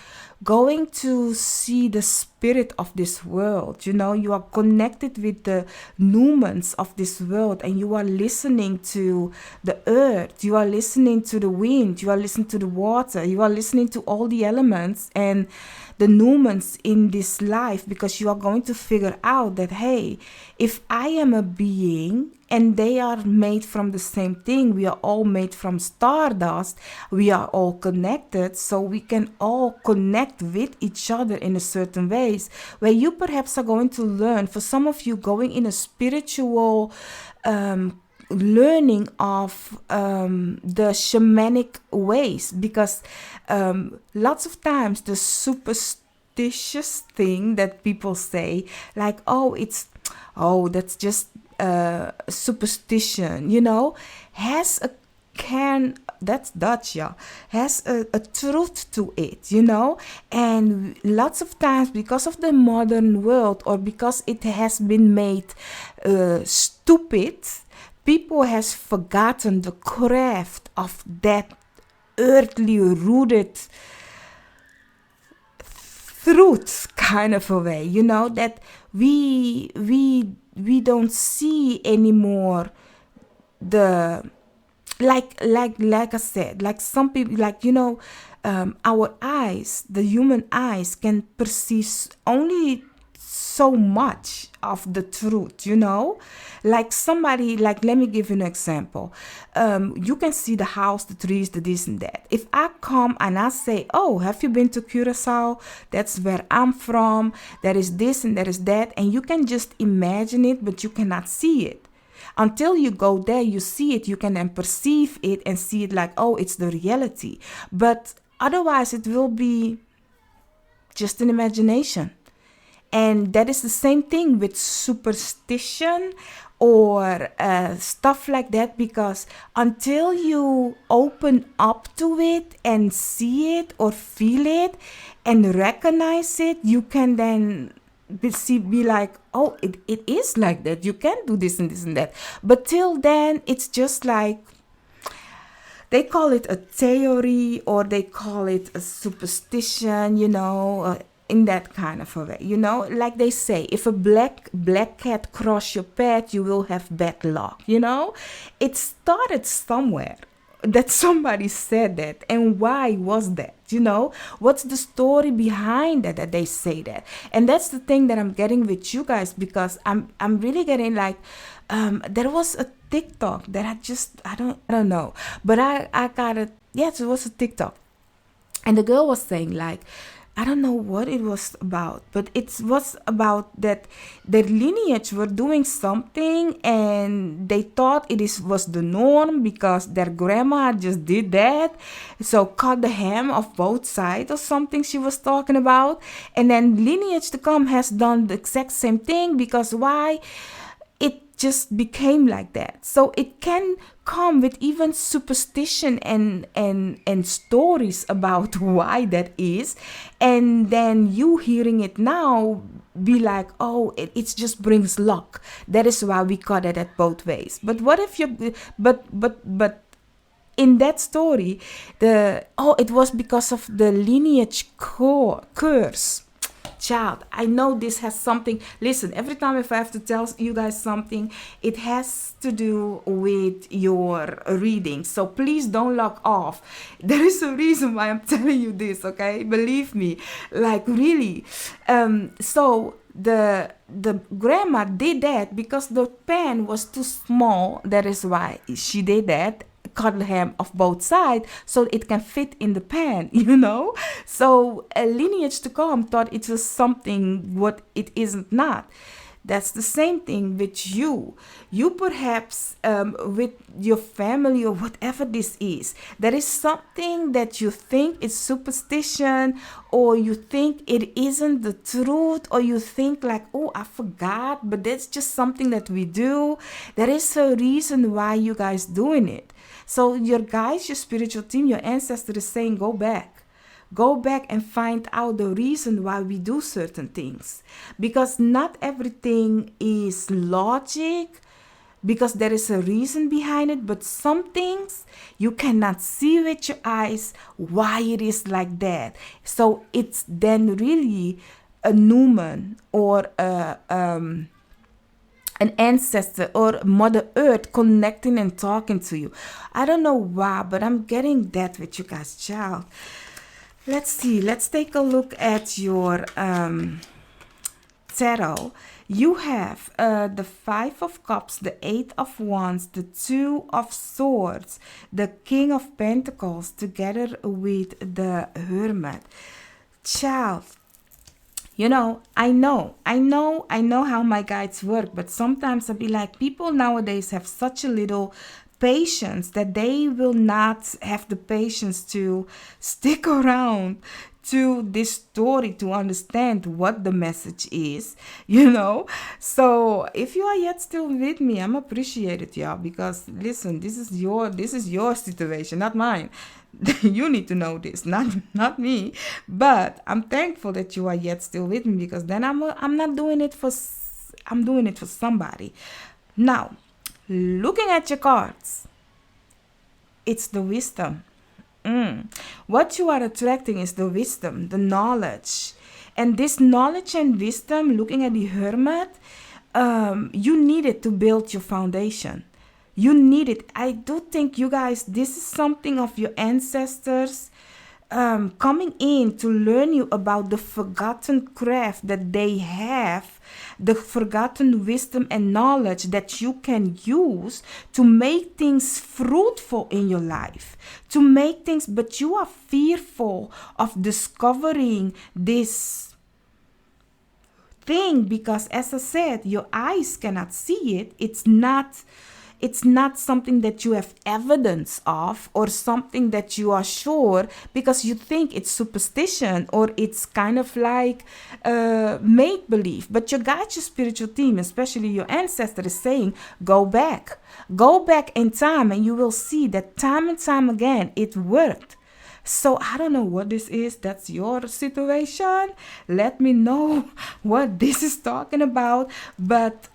going to see the spirit of this world. You are connected with the nuance of this world, and you are listening to the earth, you are listening to the wind, you are listening to the water, you are listening to all the elements and the nuance in this life, because you are going to figure out that, hey, if I am a being and they are made from the same thing, we are all made from stardust, we are all connected, so we can all connect with each other in a certain ways, where you perhaps are going to learn, for some of you, going in a spiritual learning of the shamanic ways, because lots of times the superstitious thing that people say, like, that's just superstition, has a that's Dutch, yeah, has a truth to it, and lots of times, because of the modern world, or because it has been made stupid, people has forgotten the craft of that earthly rooted truth kind of a way, that we don't see anymore the like I said, like some people, like our eyes, the human eyes, can perceive only so much of the truth, like somebody, like, let me give you an example. You can see the house, the trees, the this and that. If I come and I say, oh, have you been to Curacao? That's where I'm from. There is this and there is that, and you can just imagine it, but you cannot see it. Until you go there, you see it, you can then perceive it and see it like, oh, it's the reality. But otherwise, it will be just an imagination. And that is the same thing with superstition or stuff like that, because until you open up to it and see it or feel it and recognize it, you can then be like, oh, it is like that. You can do this and this and that. But till then, it's just like, they call it a theory, or they call it a superstition, in that kind of a way, like they say, if a black cat cross your path, you will have bad luck. It started somewhere, that somebody said that, and why was that? What's the story behind that they say that? And that's the thing that I'm getting with you guys, because I'm really getting like, there was a TikTok that I don't know, but I got it. Yes, it was a TikTok, and the girl was saying, like, I don't know what it was about, but it was about that their lineage were doing something, and they thought was the norm because their grandma just did that. So cut the ham of both sides or something she was talking about. And then lineage to come has done the exact same thing, because why? It just became like that. So it can come with even superstition and stories about why that is, and then you hearing it now be like, oh, it just brings luck. That is why we got it at both ways. But what if you but in that story, it was because of the lineage curse. Child, I know this has something. Listen, every time if I have to tell you guys something, it has to do with your reading. So please don't log off. There is a reason why I'm telling you this, okay? Believe me, like really. So the grandma did that because the pan was too small. That is why she did that. Cut the ham of both sides so it can fit in the pan, So a lineage to come thought it was something what it isn't not. That's the same thing with you. You perhaps with your family or whatever this is, there is something that you think is superstition, or you think it isn't the truth, or you think like, oh, I forgot, but that's just something that we do. There is a reason why you guys doing it. So your guys, your spiritual team, your ancestor is saying, go back. Go back and find out the reason why we do certain things. Because not everything is logic, because there is a reason behind it, but some things you cannot see with your eyes why it is like that. So it's then really a Numen or an ancestor or Mother Earth connecting and talking to you. I don't know why, but I'm getting that with you guys, child. Let's see. Let's take a look at your tarot. You have the Five of Cups, the Eight of Wands, the Two of Swords, the King of Pentacles, together with the Hermit. Child, you know, I know how my guides work, but sometimes I'll be like, people nowadays have such a little patience that they will not have the patience to stick around to this story to understand what the message is, you know. So if you are yet still with me, I'm appreciated, y'all, because listen, this is your situation, not mine. You need to know this, not me. But I'm thankful that you are yet still with me, because then I'm not doing it for, I'm doing it for somebody. Now, looking at your cards, it's the wisdom. What you are attracting is the wisdom, the knowledge. And this knowledge and wisdom, looking at the Hermit, you need it to build your foundation. You need it. I do think, you guys, this is something of your ancestors coming in to learn you about the forgotten craft that they have, the forgotten wisdom and knowledge that you can use to make things fruitful in your life, to make things, but you are fearful of discovering this thing because, as I said, your eyes cannot see it. It's not something that you have evidence of or something that you are sure, because you think it's superstition or it's kind of like make-believe. But your guide, your spiritual team, especially your ancestor, is saying, go back in time, and you will see that time and time again it worked. So I don't know what this is. That's your situation. Let me know what this is talking about. But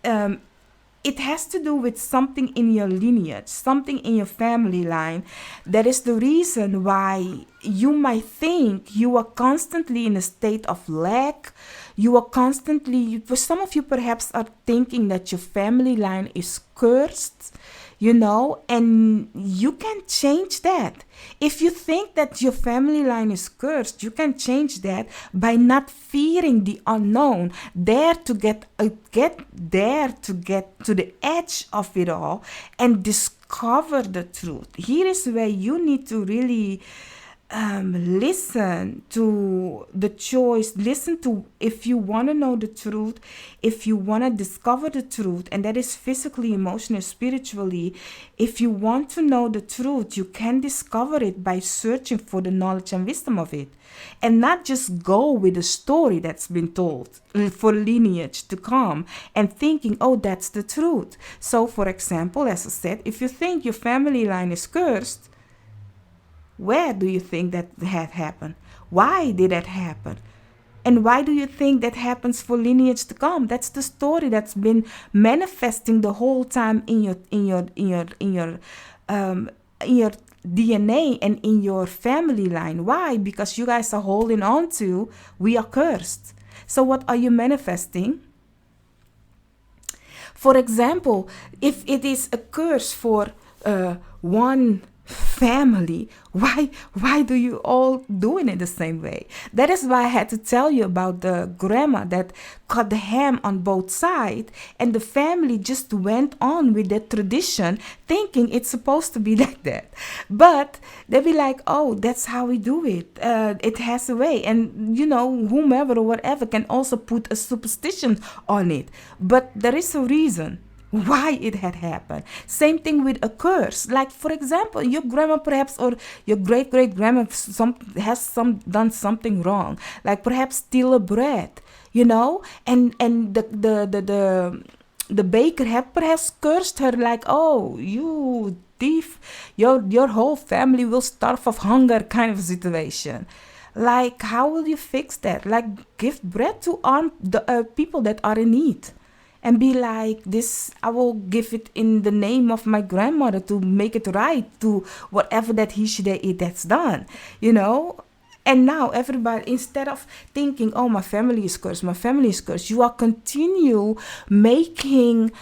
it has to do with something in your lineage, something in your family line. That is the reason why you might think you are constantly in a state of lack. You are constantly, for some of you perhaps are thinking that your family line is cursed, you know, and you can change that. If you think that your family line is cursed, you can change that by not fearing the unknown. Dare to get to the edge of it all and discover the truth. Here is where you need to really listen to the choice. Listen to, if you want to know the truth, if you want to discover the truth, and that is physically, emotionally, spiritually. If you want to know the truth, you can discover it by searching for the knowledge and wisdom of it, and not just go with the story that's been told for lineage to come and thinking, oh, that's the truth. So for example, as I said, if you think your family line is cursed, where do you think that had happened? Why did that happen? And why do you think that happens for lineage to come? That's the story that's been manifesting the whole time in your DNA and in your family line. Why? Because you guys are holding on to, we are cursed. So what are you manifesting? For example, if it is a curse for one family, why do you all doing it the same way? That is why I had to tell you about the grandma that cut the ham on both sides, and the family just went on with that tradition thinking it's supposed to be like that. But they be like, oh, that's how we do it. It has a way. And you know, whomever or whatever can also put a superstition on it, but there is a reason why it had happened. Same thing with a curse. Like, for example, your grandma perhaps, or your great-great-grandma has done something wrong, like perhaps steal a bread, you know, and the baker had perhaps cursed her, like, oh, you thief, your whole family will starve of hunger, kind of situation. Like, how will you fix that? Like, give bread to the people that are in need. And be like, this, I will give it in the name of my grandmother to make it right to whatever that he, she, they, it that's done, you know? And now everybody, instead of thinking, oh, my family is cursed, my family is cursed, you are continue making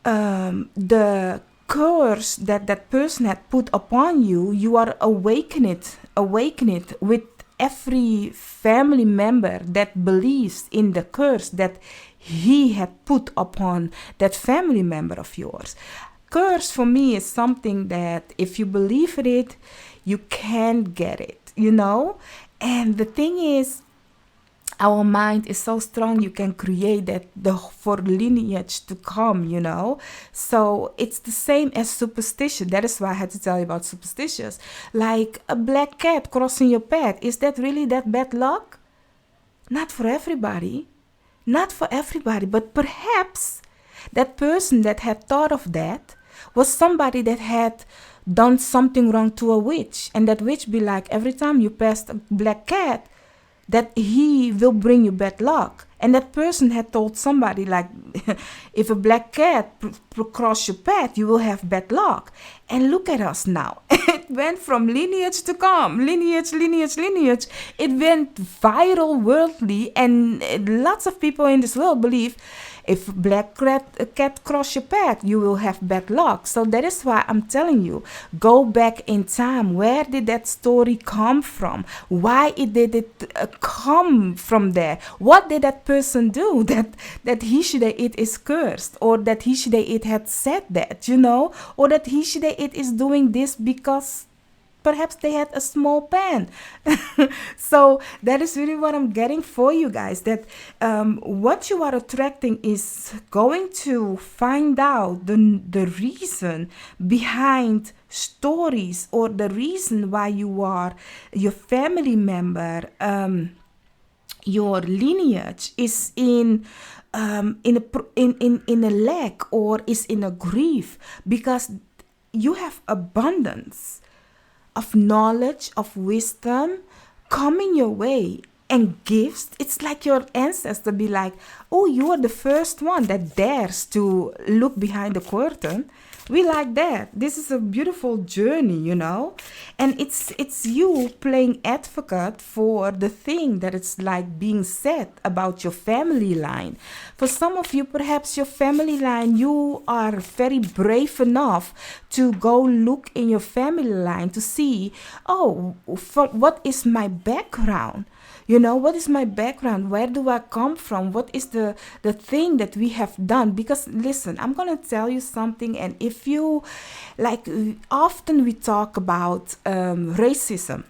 the curse that that person had put upon you, you are awaken it with every family member that believes in the curse that he had put upon that family member of yours. Curse for me is something that if you believe in it, you can't get it, you know? And the thing is, our mind is so strong, you can create that for lineage to come, you know. So it's the same as superstition. That is why I had to tell you about superstitious. Like a black cat crossing your path, is that really that bad luck? Not for everybody. Not for everybody, but perhaps that person that had thought of that was somebody that had done something wrong to a witch, and that witch be like, every time you pass a black cat, that he will bring you bad luck. And that person had told somebody, like, if a black cat cross your path, you will have bad luck. And look at us now. It went from lineage to come, lineage. It went viral worldly, and lots of people in this world believe if black cat cross your path, you will have bad luck. So that is why I'm telling you, go back in time. Where did that story come from? Why did it come from there? What did that person do that he should it is cursed, or that he should it had said that, you know, or that he should it is doing this because perhaps they had a small pen. So that is really what I'm getting for you guys, that what you are attracting is going to find out the reason behind stories, or the reason why you are your family member, your lineage is in a lack, or is in a grief, because you have abundance of knowledge, of wisdom coming your way, and gifts. It's like your ancestor be like, oh, you are the first one that dares to look behind the curtain. We like that. This is a beautiful journey, you know. And it's you playing advocate for the thing that it's like being said about your family line. For some of you, perhaps your family line, you are very brave enough to go look in your family line to see, oh, what is my background? You know, what is my background? Where do I come from? What is the thing that we have done? Because listen, I'm going to tell you something. And if you, like, often we talk about racism.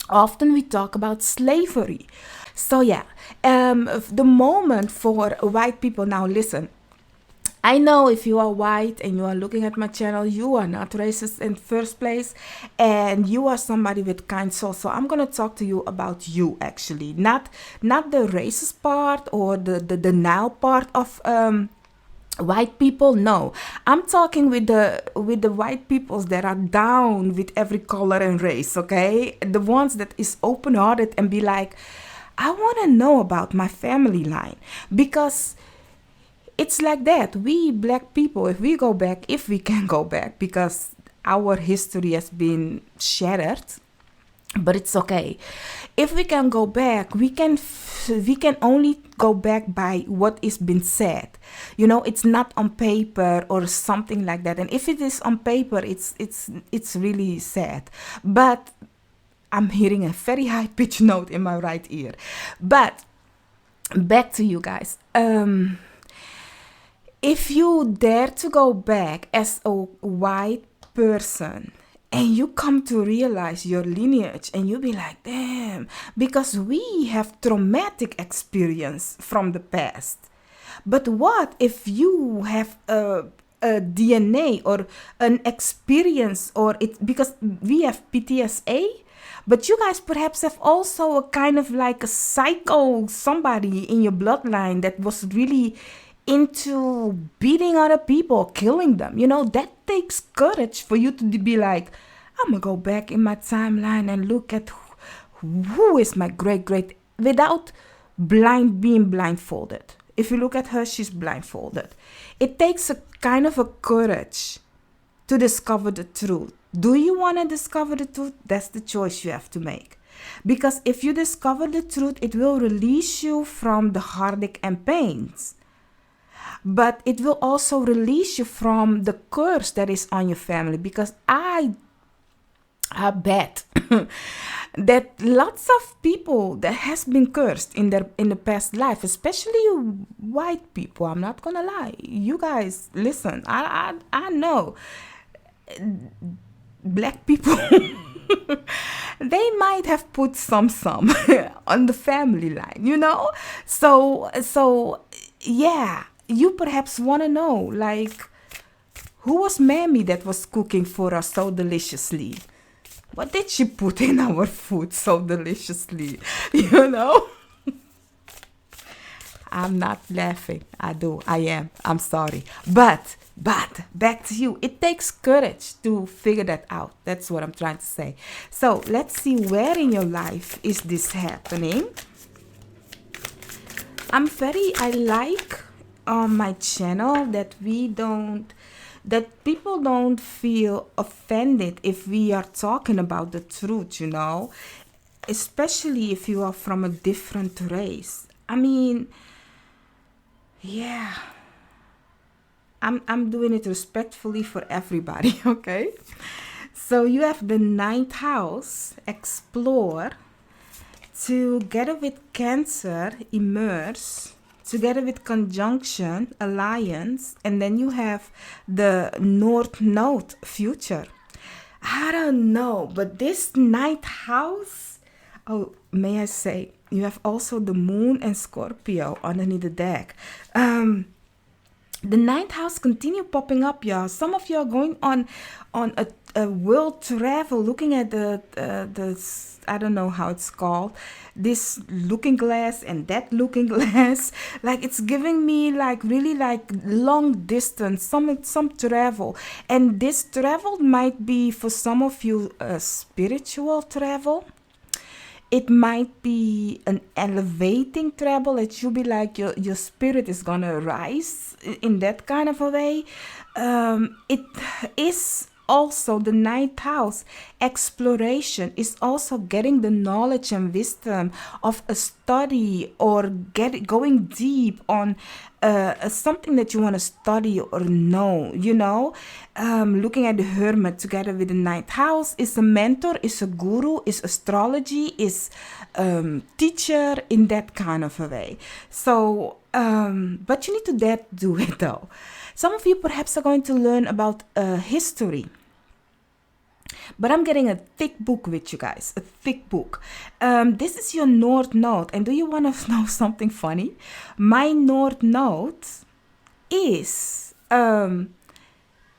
Often we talk about slavery. So yeah, the moment for white people, now listen, I know if you are white and you are looking at my channel, you are not racist in first place, and you are somebody with kind soul. So I'm going to talk to you about you, actually, not the racist part or the now part of white people. No, I'm talking with the white peoples that are down with every color and race, okay? The ones that is open-hearted and be like, I want to know about my family line, because it's like that. We black people, if we can go back, because our history has been shattered, but it's okay. If we can go back, we can only go back by what is been said. You know, it's not on paper or something like that. And if it is on paper, it's really sad. But I'm hearing a very high pitched note in my right ear. But back to you guys. If you dare to go back as a white person and you come to realize your lineage, and you be like, damn, because we have traumatic experience from the past. But what if you have a DNA or an experience, or it, because we have PTSD, but you guys perhaps have also a kind of like a psycho, somebody in your bloodline that was really into beating other people, killing them. You know, that takes courage for you to be like, I'm gonna go back in my timeline and look at who is my great without being blindfolded. If you look at her, she's blindfolded. It takes a kind of a courage to discover the truth. Do you want to discover the truth? That's the choice you have to make. Because if you discover the truth, it will release you from the heartache and pains. But it will also release you from the curse that is on your family. Because I bet that lots of people that has been cursed in the past life, especially white people. I'm not gonna lie. You guys, listen. I know black people. They might have put some on the family line, you know. So yeah. You perhaps want to know, like, who was Mammy that was cooking for us so deliciously? What did she put in our food so deliciously? You know? I'm not laughing. I am. I'm sorry. But, back to you. It takes courage to figure that out. That's what I'm trying to say. So, let's see where in your life is this happening. I like on my channel that people don't feel offended if we are talking about the truth, you know, especially if you are from a different race. I mean, yeah, I'm doing it respectfully for everybody. Okay, so you have the 9th house, explore, together with Cancer, immerse, together with conjunction, alliance, and then you have the North Node, future. I don't know, but this 9th house, oh, may I say, you have also the Moon and Scorpio underneath the deck. The 9th house continue popping up, y'all. Some of you are going on a world travel, looking at the I don't know how it's called, this looking glass and that looking glass. Like, it's giving me like really like long distance, some travel. And this travel might be for some of you a spiritual travel. It might be an elevating travel. It should be like your spirit is gonna rise in that kind of a way. It is also the 9th house, exploration, is also getting the knowledge and wisdom of a study or going deep on something that you want to study or know, you know. Looking at the Hermit together with the 9th house is a mentor, is a guru, is astrology, is teacher in that kind of a way. So, but you need to dare to do it though. Some of you perhaps are going to learn about history. But I'm getting a thick book with you guys, a thick book. This is your North Node. And do you want to know something funny? My North Node is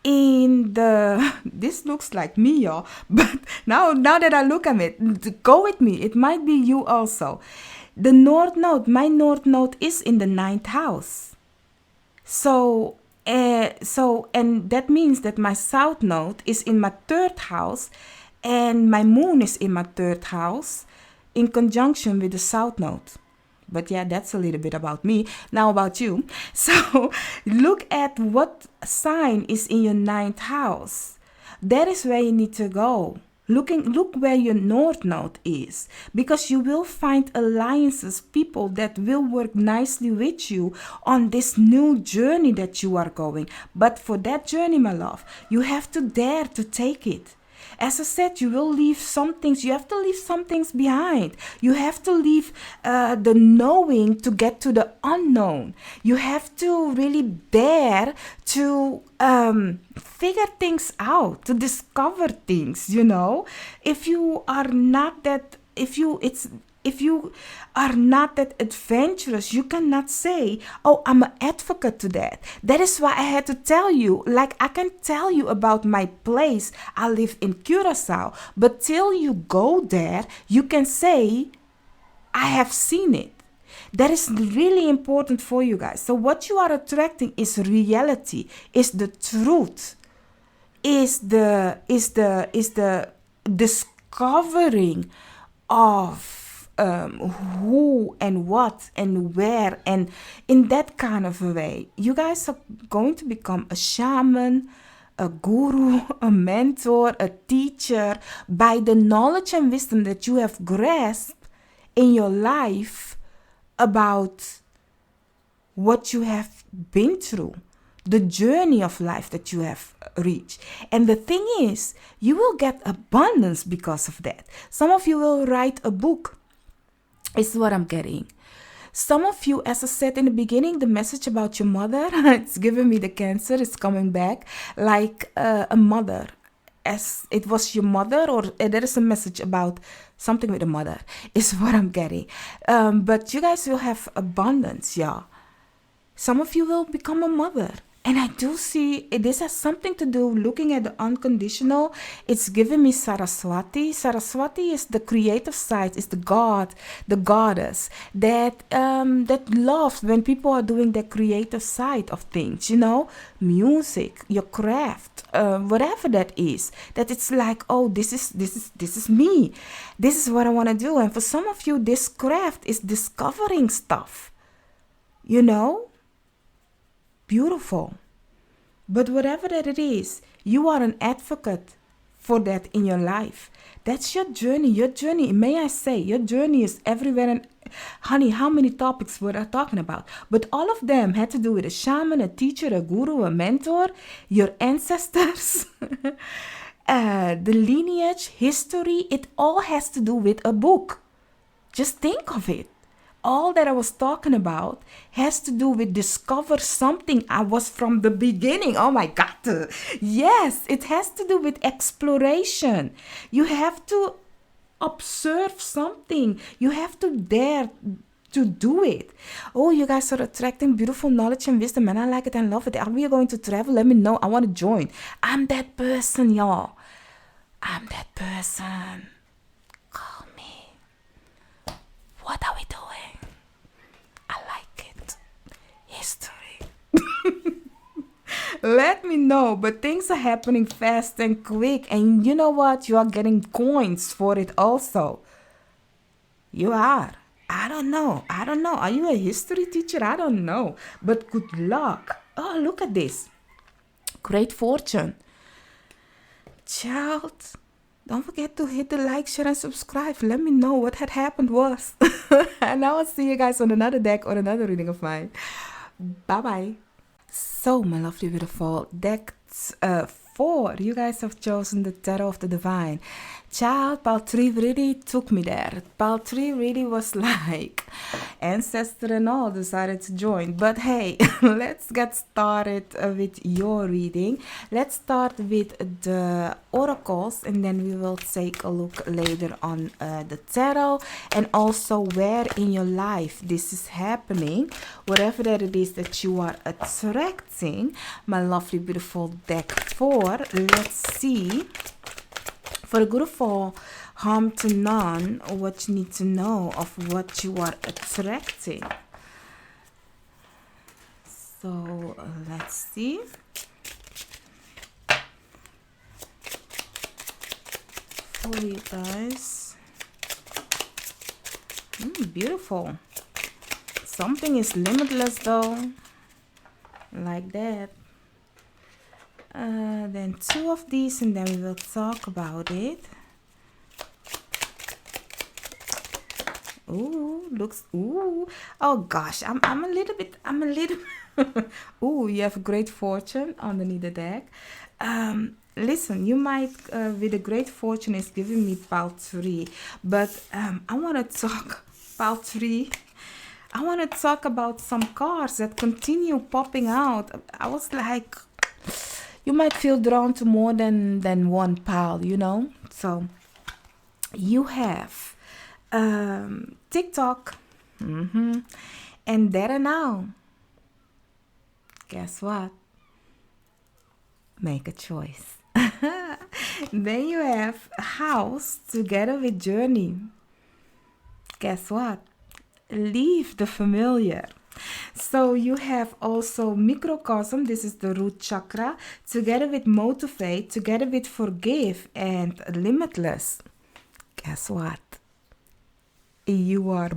in the, this looks like me, y'all. But now that I look at it, go with me. It might be you also. The North Node, my North Node is in the 9th house. So and that means that my South Node is in my 3rd house and my Moon is in my 3rd house in conjunction with the South Node. But yeah, that's a little bit about me. Now about you. So look at what sign is in your 9th house. That is where you need to go. Look where your North Node is, because you will find alliances, people that will work nicely with you on this new journey that you are going. But for that journey, my love, you have to dare to take it. As I said, you will leave some things. You have to leave some things behind. You have to leave the knowing to get to the unknown. You have to really dare to figure things out, to discover things, you know. If you are not that adventurous, you cannot say, oh, I'm an advocate to that. That is why I had to tell you, like, I can tell you about my place. I live in Curacao, but till you go there, you can say, I have seen it. That is really important for you guys. So what you are attracting is reality, is the truth, is the discovering of who and what and where, and in that kind of a way. You guys are going to become a shaman, a guru, a mentor, a teacher by the knowledge and wisdom that you have grasped in your life about what you have been through, the journey of life that you have reached. And the thing is, you will get abundance because of that. Some of you will write a book, is what I'm getting. Some of you, as I said in the beginning, the message about your mother, it's giving me the Cancer, it's coming back like a mother. As it was your mother, or there is a message about something with a mother, is what I'm getting. But you guys will have abundance, yeah. Some of you will become a mother. And I do see this has something to do looking at the unconditional. It's giving me Saraswati. Saraswati is the creative side, is the god, the goddess that loves when people are doing the creative side of things, you know, music, your craft, whatever that is. That it's like, oh, this is me. This is what I want to do. And for some of you, this craft is discovering stuff, you know. Beautiful. But whatever that it is, you are an advocate for that in your life. That's your journey. Your journey, may I say, your journey is everywhere. And honey, how many topics were I talking about? But all of them had to do with a shaman, a teacher, a guru, a mentor, your ancestors, the lineage, history. It all has to do with a book. Just think of it. All that I was talking about has to do with discover something I was from the beginning. Oh my God. Yes, it has to do with exploration. You have to observe something. You have to dare to do it. Oh, you guys are attracting beautiful knowledge and wisdom, and I like it and love it. Are we going to travel? Let me know. I want to join. I'm that person, y'all. I'm that person. Call me. What are we doing? History. Let me know, but things are happening fast and quick, and you know what? You are getting coins for it also. You are. I don't know. Are you a history teacher? I don't know. But good luck. Oh, look at this. Great fortune. Child, don't forget to hit the like, share, and subscribe. Let me know what had happened was. And I will see you guys on another deck or another reading of mine. Bye-bye. So, my lovely, beautiful deck 4. You guys have chosen the Tarot of the Divine. Child, pile 3 really took me there. Pile 3 really was like ancestor and all decided to join. But hey, let's get started with your reading. Let's start with the oracles, and then we will take a look later on the tarot, and also where in your life this is happening, whatever that it is that you are attracting. My lovely, beautiful deck 4. Let's see. For the good of all, harm to none, what you need to know of what you are attracting. So, let's see. For you guys. Beautiful. Something is limitless though. Like that. Then 2 of these, and then we will talk about it. Ooh, looks, ooh. Oh gosh, I'm a little ooh, you have great fortune underneath the deck. Listen, you might, with a great fortune is giving me pile 3, but I want to talk pile 3. I want to talk about some cards that continue popping out. I was like, you might feel drawn to more than one pile, you know. So you have TikTok, and there and now. Guess what? Make a choice. Then you have House together with Journey. Guess what? Leave the familiar. So you have also Microcosm, this is the root chakra, together with Motivate, together with Forgive and Limitless. Guess what? you are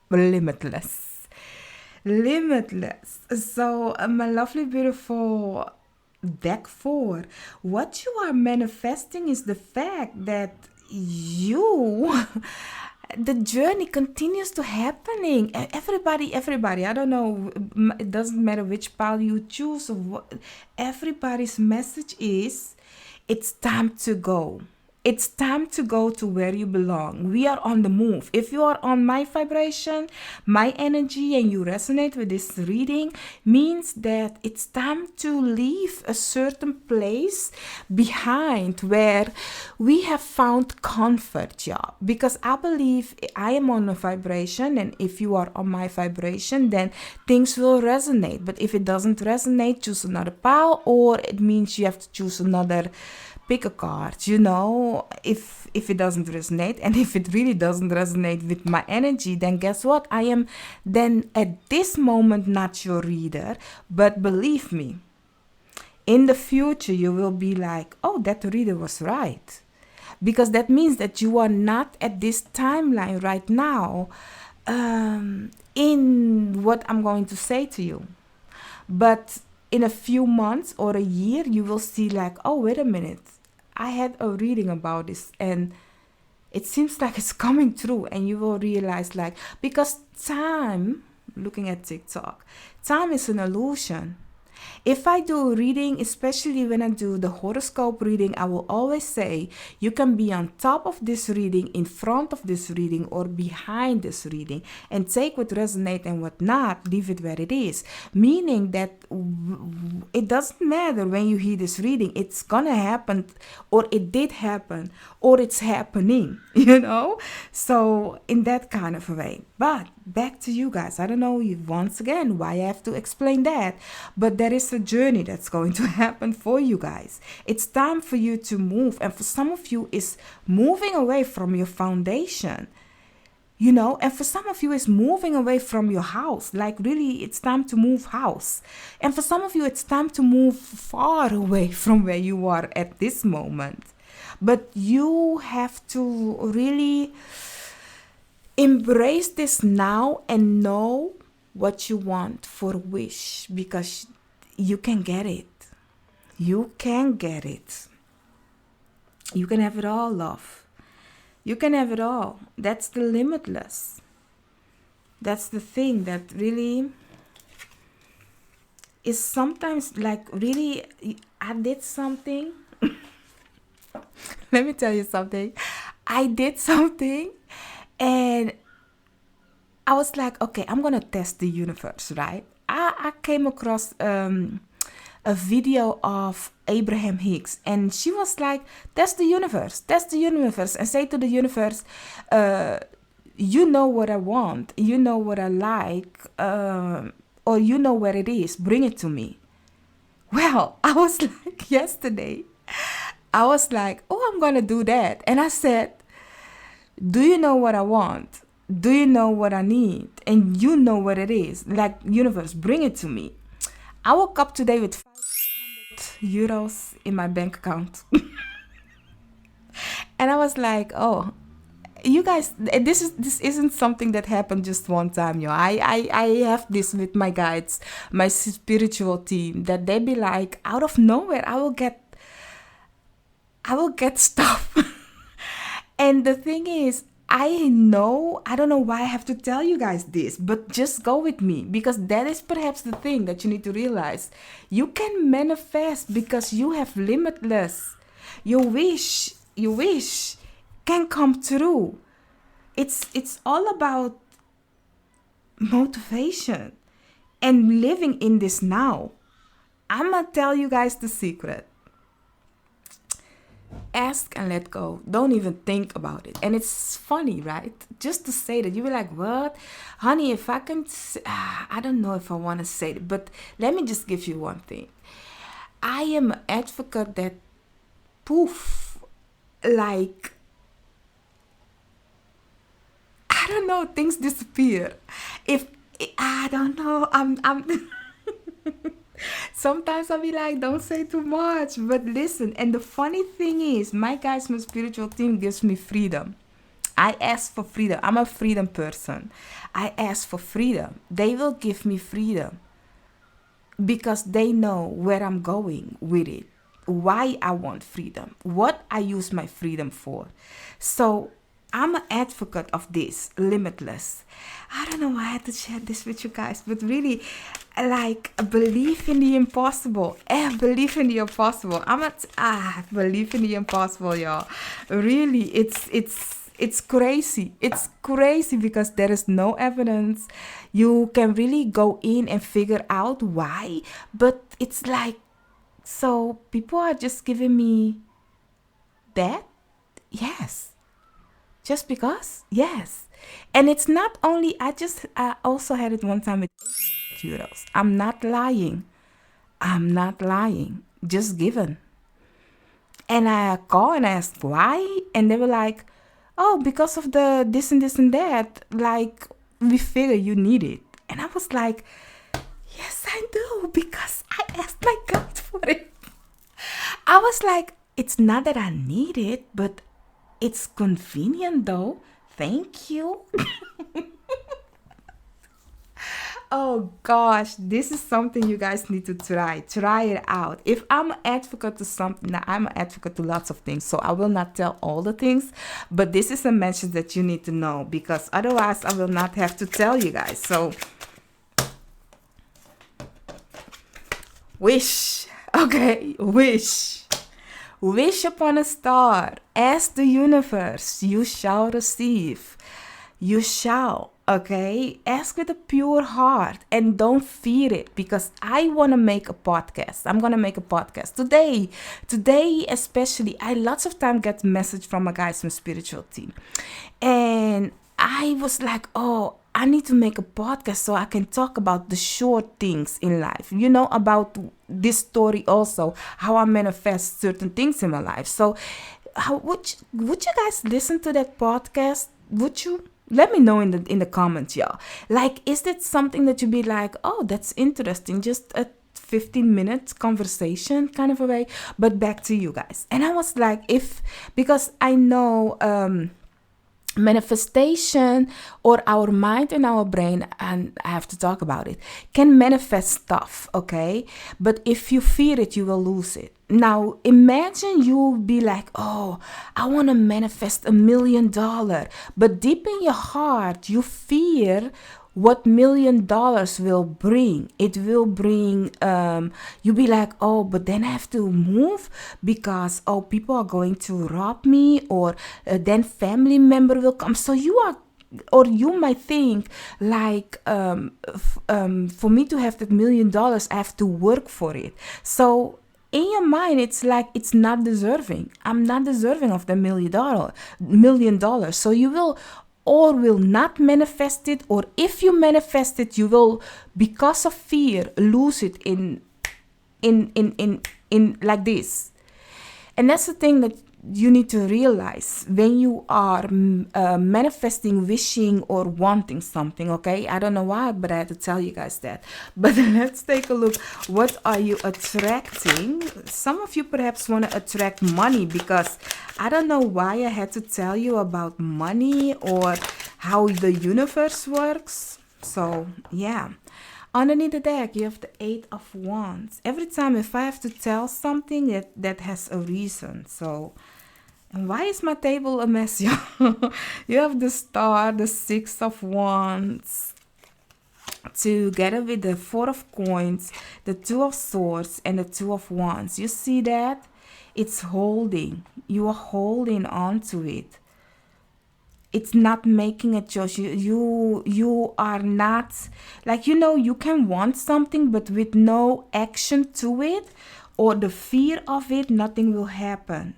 limitless. Limitless. So, my lovely, beautiful deck 4, what you are manifesting is the fact that you the journey continues to happening. Everybody, I don't know, it doesn't matter which pile you choose or what, everybody's message is, it's time to go. It's time to go to where you belong. We are on the move. If you are on my vibration, my energy, and you resonate with this reading, means that it's time to leave a certain place behind where we have found comfort, yeah. Because I believe I am on a vibration, and if you are on my vibration, then things will resonate. But if it doesn't resonate, choose another pile, or it means you have to choose another, pick a card, if it doesn't resonate. And if it really doesn't resonate with my energy, then guess what? I am then at this moment not your reader. But believe me, in the future you will be like, oh, that reader was right, because that means that you are not at this timeline right now, in what I'm going to say to you. But in a few months or a year, you will see like, oh, wait a minute, I had a reading about this and it seems like it's coming true. And you will realize, like, because time, looking at TikTok, time is an illusion. If I do a reading, especially when I do the horoscope reading, I will always say you can be on top of this reading, in front of this reading, or behind this reading, and take what resonates and what not, leave it where it is. Meaning that it doesn't matter when you hear this reading, it's gonna happen, or it did happen, or it's happening, So in that kind of a way. But back to you guys. I don't know once again why I have to explain that, but there is a journey that's going to happen for you guys. It's time for you to move, and for some of you is moving away from your foundation, and for some of you it's moving away from your house. Like, really, it's time to move house. And for some of you it's time to move far away from where you are at this moment. But you have to really embrace this now and know what you want for a wish, because you can get it. You can get it. You can have it all, love. You can have it all. That's the limitless. That's the thing that really is sometimes like, really, I did something. Let me tell you something. I did something and I was like, okay, I'm going to test the universe, right? I came across a video of Abraham Hicks, and she was like, test the universe, and say to the universe, you know what I want, you know what I like, or you know where it is, bring it to me. Well, I was like, yesterday, I was like, oh, I'm going to do that. And I said, do you know what I want? Do you know what I need? And you know what it is. Like, universe, bring it to me. I woke up today with 500 euros in my bank account. And I was like, oh, you guys, this isn't something that happened just one time, I have this with my guides, my spiritual team, that they be like, out of nowhere, I will get stuff. And the thing is, I don't know why I have to tell you guys this, but just go with me, because that is perhaps the thing that you need to realize. You can manifest because you have limitless. Your wish can come true. It's all about motivation and living in this now. I'm gonna tell you guys the secret. Ask and let go. Don't even think about it. And it's funny, right? Just to say that, you be like, what? Honey, if I can... I don't know if I want to say it, but let me just give you one thing. I am an advocate that, like, I don't know, things disappear. I don't know, I'm sometimes I'll be like, don't say too much, but listen. And the funny thing is, my guys, my spiritual team gives me freedom. I ask for freedom. I'm a freedom person. I ask for freedom. They will give me freedom because they know where I'm going with it, why I want freedom, what I use my freedom for. So I'm an advocate of this, limitless. I don't know why I had to share this with you guys, but really, like, believe in the impossible. Believe in the impossible. Believe in the impossible, y'all. Really, it's crazy. It's crazy because there is no evidence. You can really go in and figure out why, but it's like, so people are just giving me that? Yes. Just because? Yes. And it's not only, I also had it one time with €800. I'm not lying. I'm not lying. Just given. And I call and I ask why. And they were like, oh, because of the this and this and that. Like, we figure you need it. And I was like, yes, I do. Because I asked my God for it. I was like, it's not that I need it, but it's convenient though. Thank you. Oh gosh, this is something you guys need to try. Try it out. If I'm an advocate to something, now I'm an advocate to lots of things, so I will not tell all the things, but this is a message that you need to know because otherwise I will not have to tell you guys. So wish. Okay, wish. Wish upon a star. Ask the universe. You shall receive. You shall. Okay? Ask with a pure heart and don't fear it because I want to make a podcast. I'm going to make a podcast today. Today, especially, I lots of time get message from my guys from spiritual team. And I was like, oh, I need to make a podcast so I can talk about the short things in life. You know, about this story also, how I manifest certain things in my life. So how would you guys listen to that podcast? Would you? Let me know in the comments, y'all. Like, is that something that you'd be like, oh, that's interesting, just a 15-minute conversation kind of a way? But back to you guys. And I was like, because I know manifestation, or our mind and our brain, and I have to talk about it, can manifest stuff, okay? But if you fear it, you will lose it. Now imagine you be like, oh, I want to manifest $1 million, but deep in your heart you fear what $1 million will bring. It will bring, you be like, oh, but then I have to move because, oh, people are going to rob me, or then family member will come. So you are, or you might think like, for me to have that $1 million, I have to work for it. So in your mind, it's like, it's not deserving. I'm not deserving of the $1 million. So you will or will not manifest it, or if you manifest it, you will, because of fear, lose it in like this. And that's the thing that you need to realize when you are manifesting, wishing, or wanting something, okay? I don't know why, but I had to tell you guys that. But let's take a look. What are you attracting? Some of you perhaps want to attract money, because I don't know why I had to tell you about money or how the universe works. So, yeah. Underneath the deck, you have the 8 of Wands. Every time if I have to tell something, that has a reason. So, and why is my table a mess, y'all? You have the Star, the 6 of Wands, together with the 4 of Coins, the 2 of Swords, and the 2 of Wands. You see that? It's holding. You are holding on to it. It's not making a choice. You are not, like, you know, you can want something, but with no action to it or the fear of it, nothing will happen.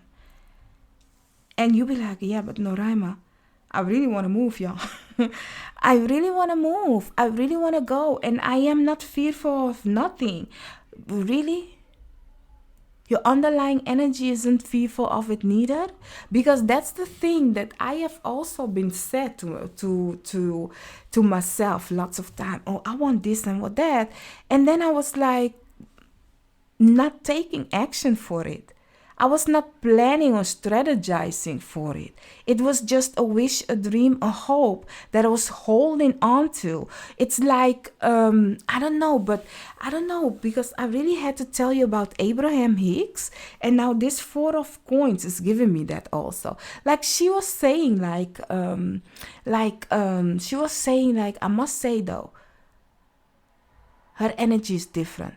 And you'll be like, yeah, but Noraima, I really want to move, y'all. I really want to move. I really want to go. And I am not fearful of nothing. Really? Your underlying energy isn't fearful of it neither, because that's the thing that I have also been said to myself lots of time. Oh, I want this and what that, and then I was like, not taking action for it. I was not planning or strategizing for it. It was just a wish, a dream, a hope that I was holding on to. It's like, I don't know, because I really had to tell you about Abraham Hicks. And now this Four of Coins is giving me that also. Like she was saying, she was saying, like, I must say though, her energy is different.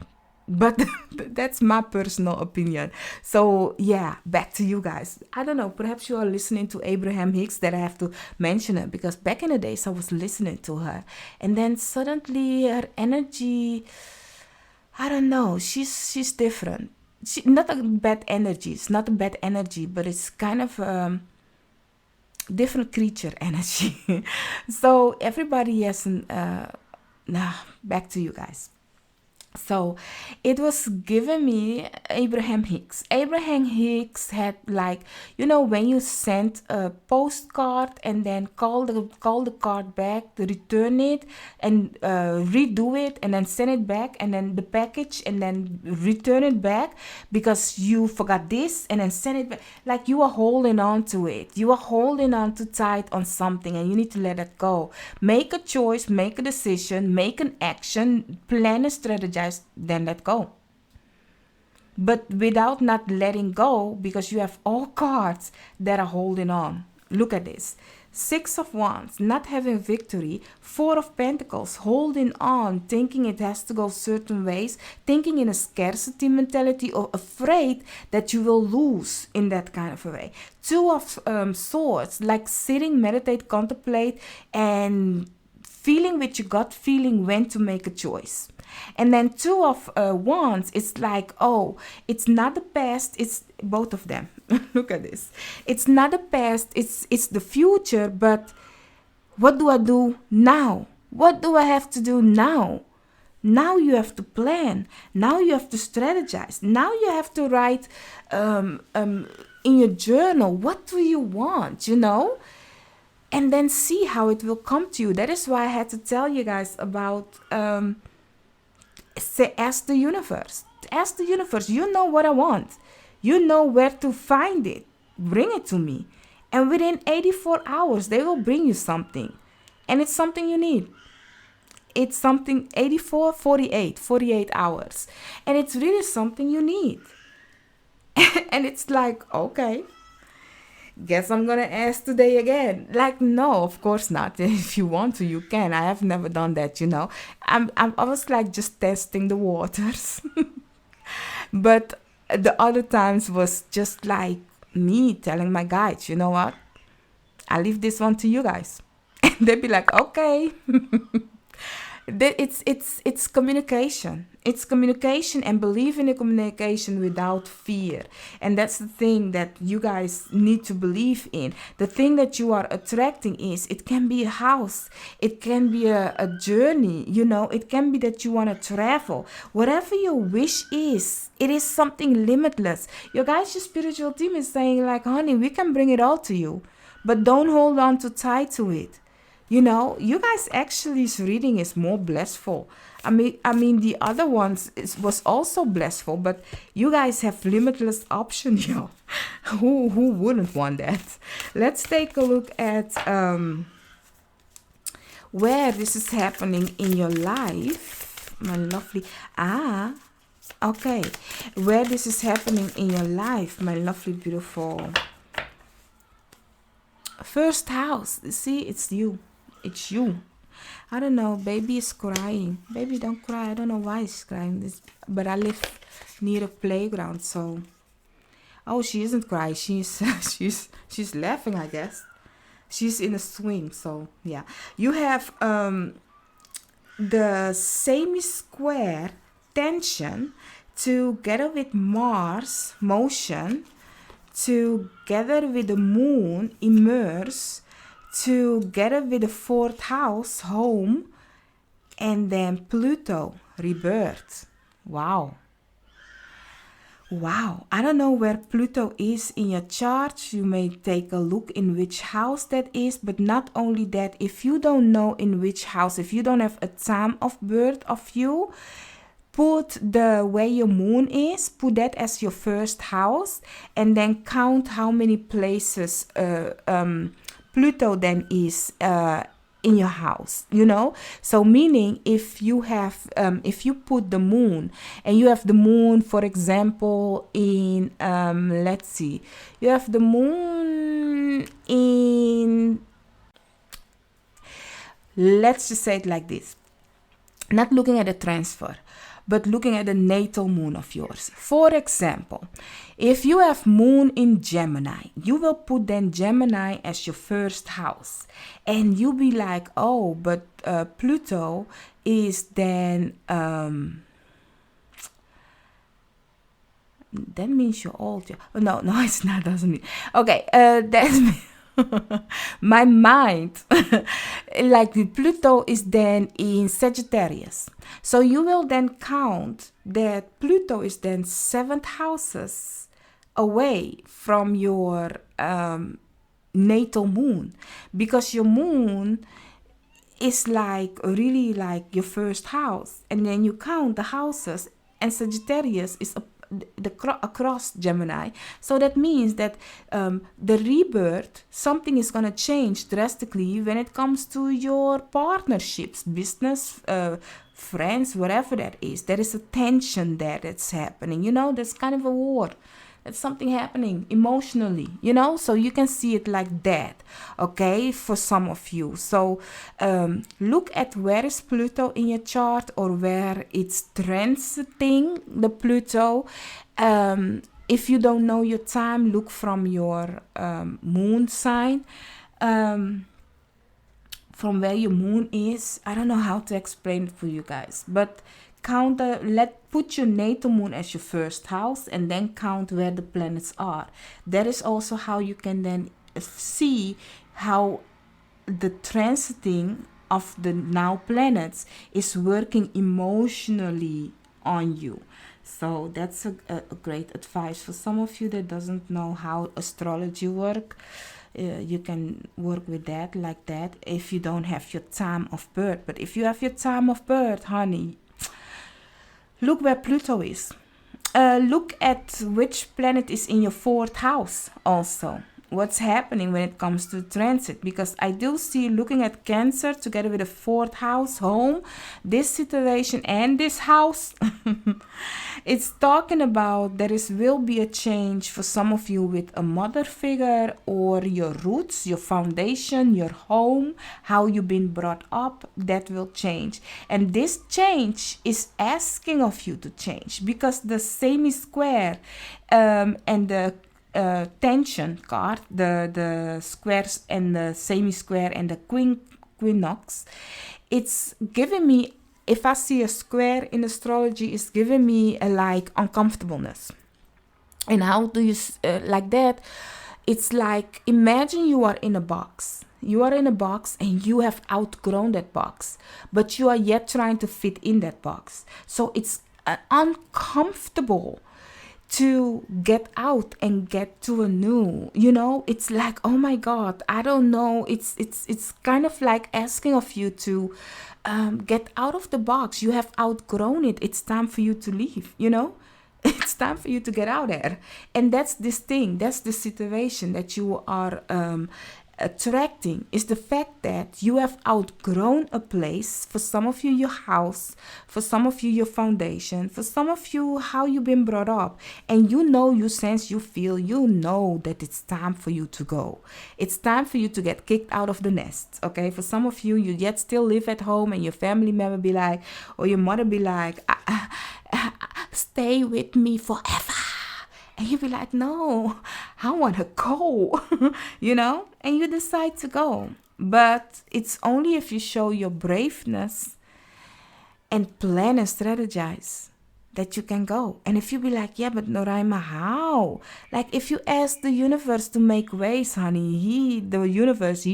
But that's my personal opinion. So yeah, back to you guys. I don't know, perhaps you are listening to Abraham Hicks that I have to mention it, because back in the days I was listening to her. And then suddenly her energy, I don't know, she's different. Not a bad energy. It's not a bad energy, but it's kind of different creature energy. So everybody has an back to you guys. So it was given me Abraham Hicks. Abraham Hicks had, like, you know, when you send a postcard and then call the card back, return it and redo it and then send it back, and then the package and then return it back because you forgot this, and then send it back. Like you are holding on to it. You are holding on too tight on something and you need to let it go. Make a choice, make a decision, make an action, plan and strategize, then let go. But without not letting go, because you have all cards that are holding on. Look at this. Six of Wands, not having victory. Four of Pentacles, holding on, thinking it has to go certain ways, thinking in a scarcity mentality or afraid that you will lose in that kind of a way. Two of Swords, like sitting, meditate, contemplate, and feeling with your gut feeling when to make a choice. And then Two of Wands, it's like, oh, it's not the past, it's both of them. Look at this. It's not the past, it's the future, but what do I do now? What do I have to do now? Now you have to plan. Now you have to strategize. Now you have to write in your journal, what do you want, you know? And then see how it will come to you. That is why I had to tell you guys about ask the universe. Ask the universe. You know what I want. You know where to find it. Bring it to me. And within 84 hours, they will bring you something. And it's something you need. It's something 48 hours. And it's really something you need. And it's like, okay, guess I'm gonna ask today again. Like, no, of course not. If you want to, you can. I have never done that, you know. I was like just testing the waters. But the other times was just like me telling my guides, you know what? I leave this one to you guys. And they'd be like, okay. It's communication. It's communication, and believe in the communication without fear. And that's the thing that you guys need to believe in. The thing that you are attracting is, it can be a house, it can be a journey, you know, it can be that you want to travel. Whatever your wish is, it is something limitless. Your guys, your spiritual team is saying like, honey, we can bring it all to you, but don't hold on too tight to it. You know, you guys actually's reading is more blissful. I mean, the other ones was also blissful, but you guys have limitless option, yo. Who wouldn't want that? Let's take a look at where this is happening in your life, my lovely. Okay, where this is happening in your life, my lovely, beautiful. First house. See, it's you. It's you. I don't know. Baby is crying. Baby, don't cry. I don't know why he's crying. But I live near a playground, so. Oh, she isn't crying. She's she's laughing, I guess. She's in a swing, so yeah. You have the semi-square tension together with Mars motion, together with the moon immerse, together with the fourth house home, and then Pluto rebirth. Wow. I don't know where Pluto is in your chart. You may take a look in which house that is, but not only that, if you don't know in which house, if you don't have a time of birth of you, put the where your moon is, put that as your first house, and then count how many places Pluto then is in your house, you know. So meaning if you have if you put the moon, and you have the moon, for example, in let's see, you have the moon in, let's just say it like this, not looking at a transfer, but looking at the natal moon of yours. For example, if you have moon in Gemini, you will put then Gemini as your first house. And you'll be like, oh, but Pluto is then, that means you're old. No, it's not, doesn't mean. Okay, that's my mind. Like Pluto is then in Sagittarius. So you will then count that Pluto is then 7 houses away from your natal moon, because your moon is like really like your first house, and then you count the houses, and Sagittarius is across Gemini. So that means that the rebirth, something is going to change drastically when it comes to your partnerships, business, friends, whatever that is. There is a tension there that's happening, you know. There's kind of a war. It's something happening emotionally, you know. So you can see it like that, okay, for some of you. So look at where is Pluto in your chart, or where it's transiting the Pluto. If you don't know your time, look from your moon sign, from where your moon is. I don't know how to explain it for you guys, but put your natal moon as your first house, and then count where the planets are. That is also how you can then see how the transiting of the now planets is working emotionally on you. So that's a great advice for some of you that doesn't know how astrology work. You can work with that like that if you don't have your time of birth. But if you have your time of birth, honey, look where Pluto is. Look at which planet is in your 4th house also. What's happening when it comes to transit? Because I do see, looking at Cancer together with the 4th house home, this situation and this house, it's talking about will be a change for some of you with a mother figure, or your roots, your foundation, your home, how you've been brought up. That will change. And this change is asking of you to change, because the semi-square and the tension card, the squares and the semi-square and the quinox, it's giving me, if I see a square in astrology, it's giving me a like uncomfortableness. And how do you like that? It's like, imagine you are in a box. You are in a box and you have outgrown that box, but you are yet trying to fit in that box. So it's uncomfortable to get out and get to a new, you know. It's like, oh my God, I don't know. It's kind of like asking of you to get out of the box. You have outgrown it. It's time for you to leave, you know. It's time for you to get out there. And that's this thing, that's the situation that you are attracting, is the fact that you have outgrown a place. For some of you, your house. For some of you, your foundation. For some of you, how you've been brought up. And you know, you sense, you feel, you know that it's time for you to go. It's time for you to get kicked out of the nest, okay? For some of you, you yet still live at home, and your family member be like, or your mother be like, stay with me forever. And you be like, no, I want to go, you know, and you decide to go. But it's only if you show your braveness and plan and strategize that you can go. And if you be like, yeah, but Noraima, how? Like, if you ask the universe to make ways, honey, the universe,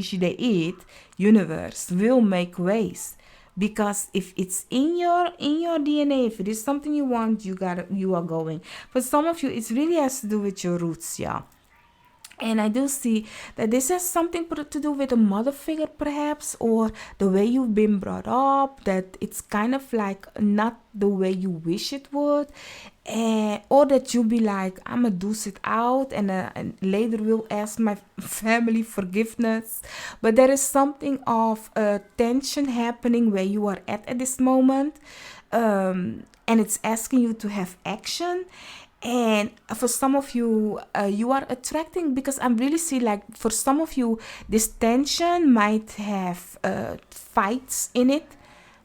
universe will make ways. Because if it's in your DNA, if it is something you want, you are going. For some of you, it really has to do with your roots, yeah. And I do see that this has something to do with a mother figure, perhaps, or the way you've been brought up, that it's kind of like not the way you wish it would. And, or that you'll be like, I'm gonna deuce it out, and later will ask my family forgiveness. But there is something of tension happening where you are at this moment, and it's asking you to have action. And for some of you, you are attracting, because I'm really see like for some of you, this tension might have fights in it,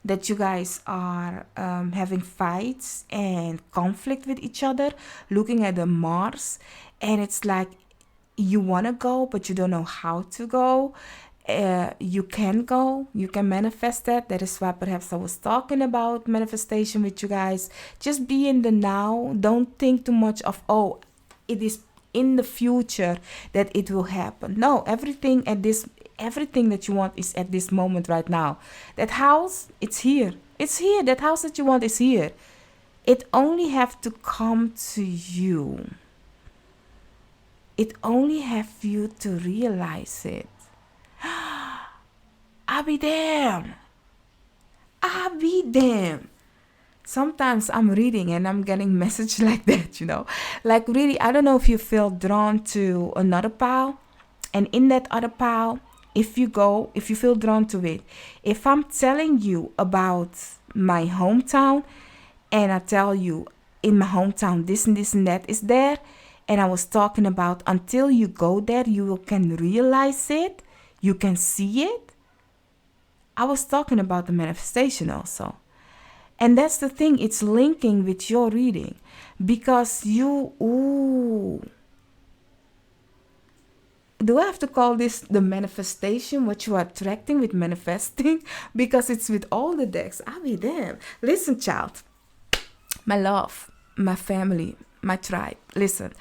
that you guys are having fights and conflict with each other, looking at the Mars, and it's like you want to go, but you don't know how to go. You can go, you can manifest that. That is why perhaps I was talking about manifestation with you guys. Just be in the now. Don't think too much of, oh, it is in the future that it will happen. No, everything that you want is at this moment right now. That house, it's here. It's here. That house that you want is here. It only have to come to you. It only have you to realize it. I'll be damned. I'll be damned. Sometimes I'm reading and I'm getting message like that, Like really, I don't know if you feel drawn to another pile. And in that other pile, if you feel drawn to it. If I'm telling you about my hometown, and I tell you in my hometown this and that is there, and I was talking about until you go there, you can realize it. You can see it. I was talking about the manifestation also. And that's the thing. It's linking with your reading. Because do I have to call this the manifestation, what you are attracting with manifesting? Because it's with all the decks. I'll be damned. Listen, child. My love, my family, my tribe. Listen.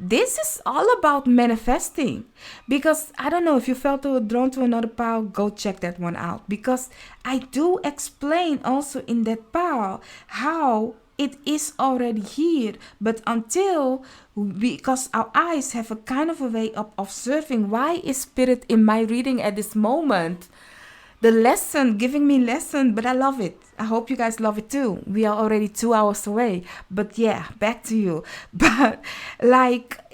This is all about manifesting, because I don't know if you felt drawn to another pile, go check that one out, because I do explain also in that pile how it is already here, but because our eyes have a kind of a way of observing, why is spirit in my reading at this moment? The lesson, giving me lesson, but I love it. I hope you guys love it too. We are already 2 hours away. But yeah, back to you. But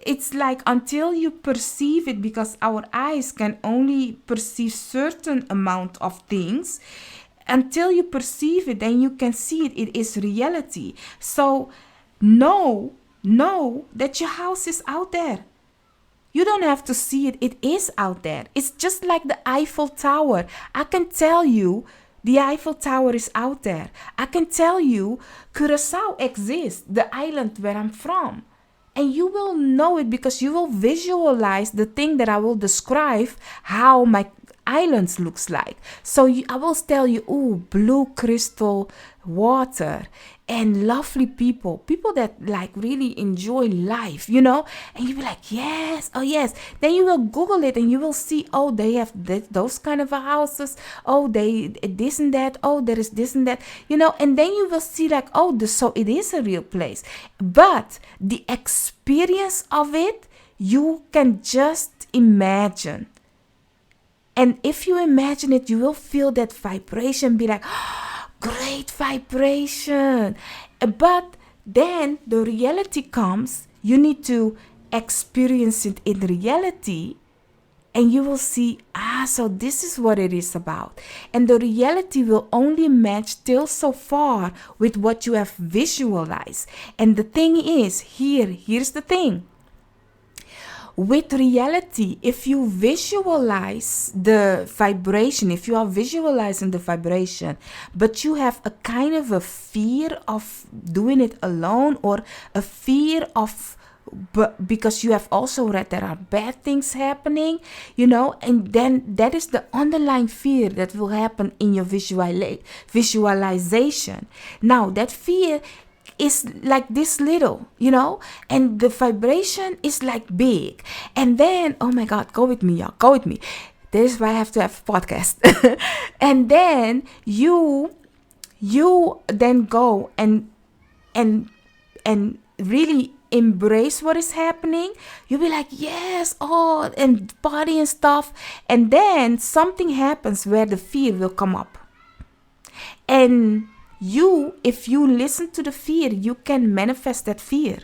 it's like until you perceive it, because our eyes can only perceive certain amount of things. Until you perceive it, then you can see it. It is reality. So know that your house is out there. You don't have to see it. It is out there. It's just like the Eiffel Tower. I can tell you the Eiffel Tower is out there. I can tell you Curacao exists, the island where I'm from. And you will know it because you will visualize the thing that I will describe how my islands looks like. So I will tell you, blue crystal water and lovely people that like really enjoy life, and you'll be like, yes, oh yes. Then you will Google it and you will see, they have those kind of houses, they this and that, there is this and that, and then you will see like, so it is a real place. But the experience of it, you can just imagine. And if you imagine it, you will feel that vibration, be like, great vibration. But then the reality comes, you need to experience it in reality, and you will see, so this is what it is about. And the reality will only match till so far with what you have visualized. And the thing is, here's the thing. With reality, if you visualize the vibration, if you are visualizing the vibration, but you have a kind of a fear of doing it alone, or a fear of, because you have also read there are bad things happening, and then that is the underlying fear that will happen in your visualization. Now, that fear is like this little, and the vibration is like big. And then, oh my God, go with me, y'all. Go with me. This is why I have to have a podcast. And then you then go and really embrace what is happening, you'll be like, yes, oh, and party and stuff. And then something happens where the fear will come up. And if you listen to the fear, you can manifest that fear.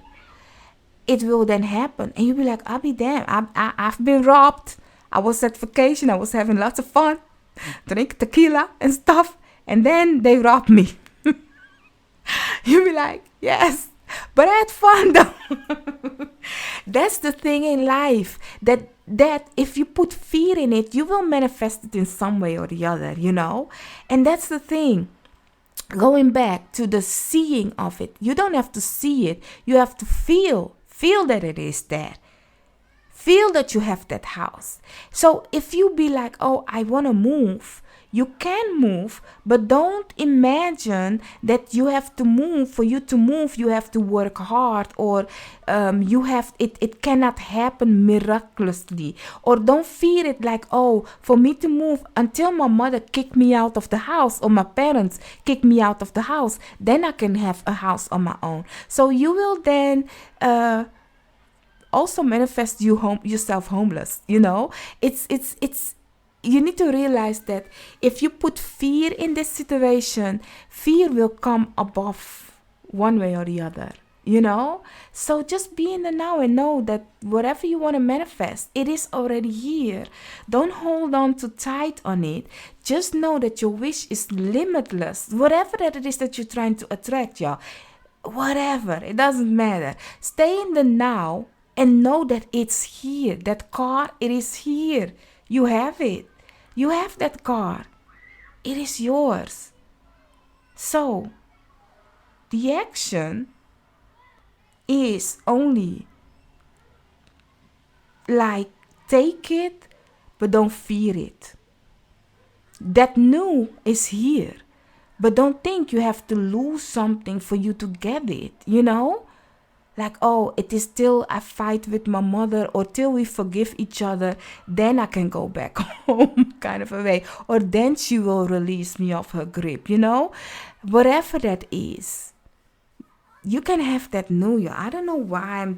It will then happen. And you'll be like, I'll be damned. I've been robbed. I was at vacation. I was having lots of fun. Drink tequila and stuff. And then they robbed me. You'll be like, yes. But I had fun though. That's the thing in life. That if you put fear in it, you will manifest it in some way or the other, you know. And that's the thing. Going back to the seeing of it. You don't have to see it. You have to feel that it is there. Feel that you have that house. So if you be like, oh, I want to move, you can move, but don't imagine that you have to move. For you to move, you have to work hard, or it cannot happen miraculously. Or don't fear it like, oh, for me to move until my mother kicked me out of the house, or my parents kick me out of the house, then I can have a house on my own. So you will then also manifest yourself homeless, you know. It's you need to realize that if you put fear in this situation, fear will come above one way or the other, you know. So just be in the now and know that whatever you want to manifest, it is already here. Don't hold on too tight on it. Just know that your wish is limitless. Whatever that it is that you're trying to attract, y'all, whatever, it doesn't matter. Stay in the now and know that it's here. That car, it is here. You have it. You have that car. It is yours. So, the action is only like take it, but don't fear it. That new is here. But don't think you have to lose something for you to get it, you know? Like, oh, it is till I fight with my mother, or till we forgive each other, then I can go back home, kind of a way. Or then she will release me of her grip, you know? Whatever that is, you can have that new. I don't know why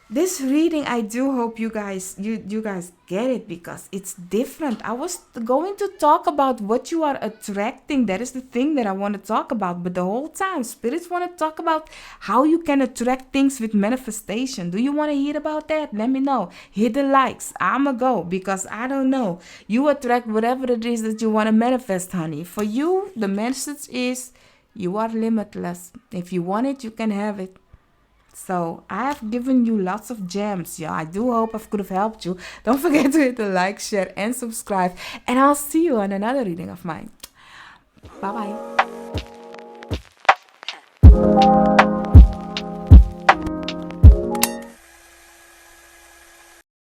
this reading, I do hope you guys get it, because it's different. I was going to talk about what you are attracting. That is the thing that I want to talk about. But the whole time, spirits want to talk about how you can attract things with manifestation. Do you want to hear about that? Let me know. Hit the likes. I'ma go, because I don't know. You attract whatever it is that you want to manifest, honey. For you, the message is you are limitless. If you want it, you can have it. So I have given you lots of gems, yeah. I do hope I could have helped you. Don't forget to hit the like, share, and subscribe. And I'll see you on another reading of mine. Bye-bye.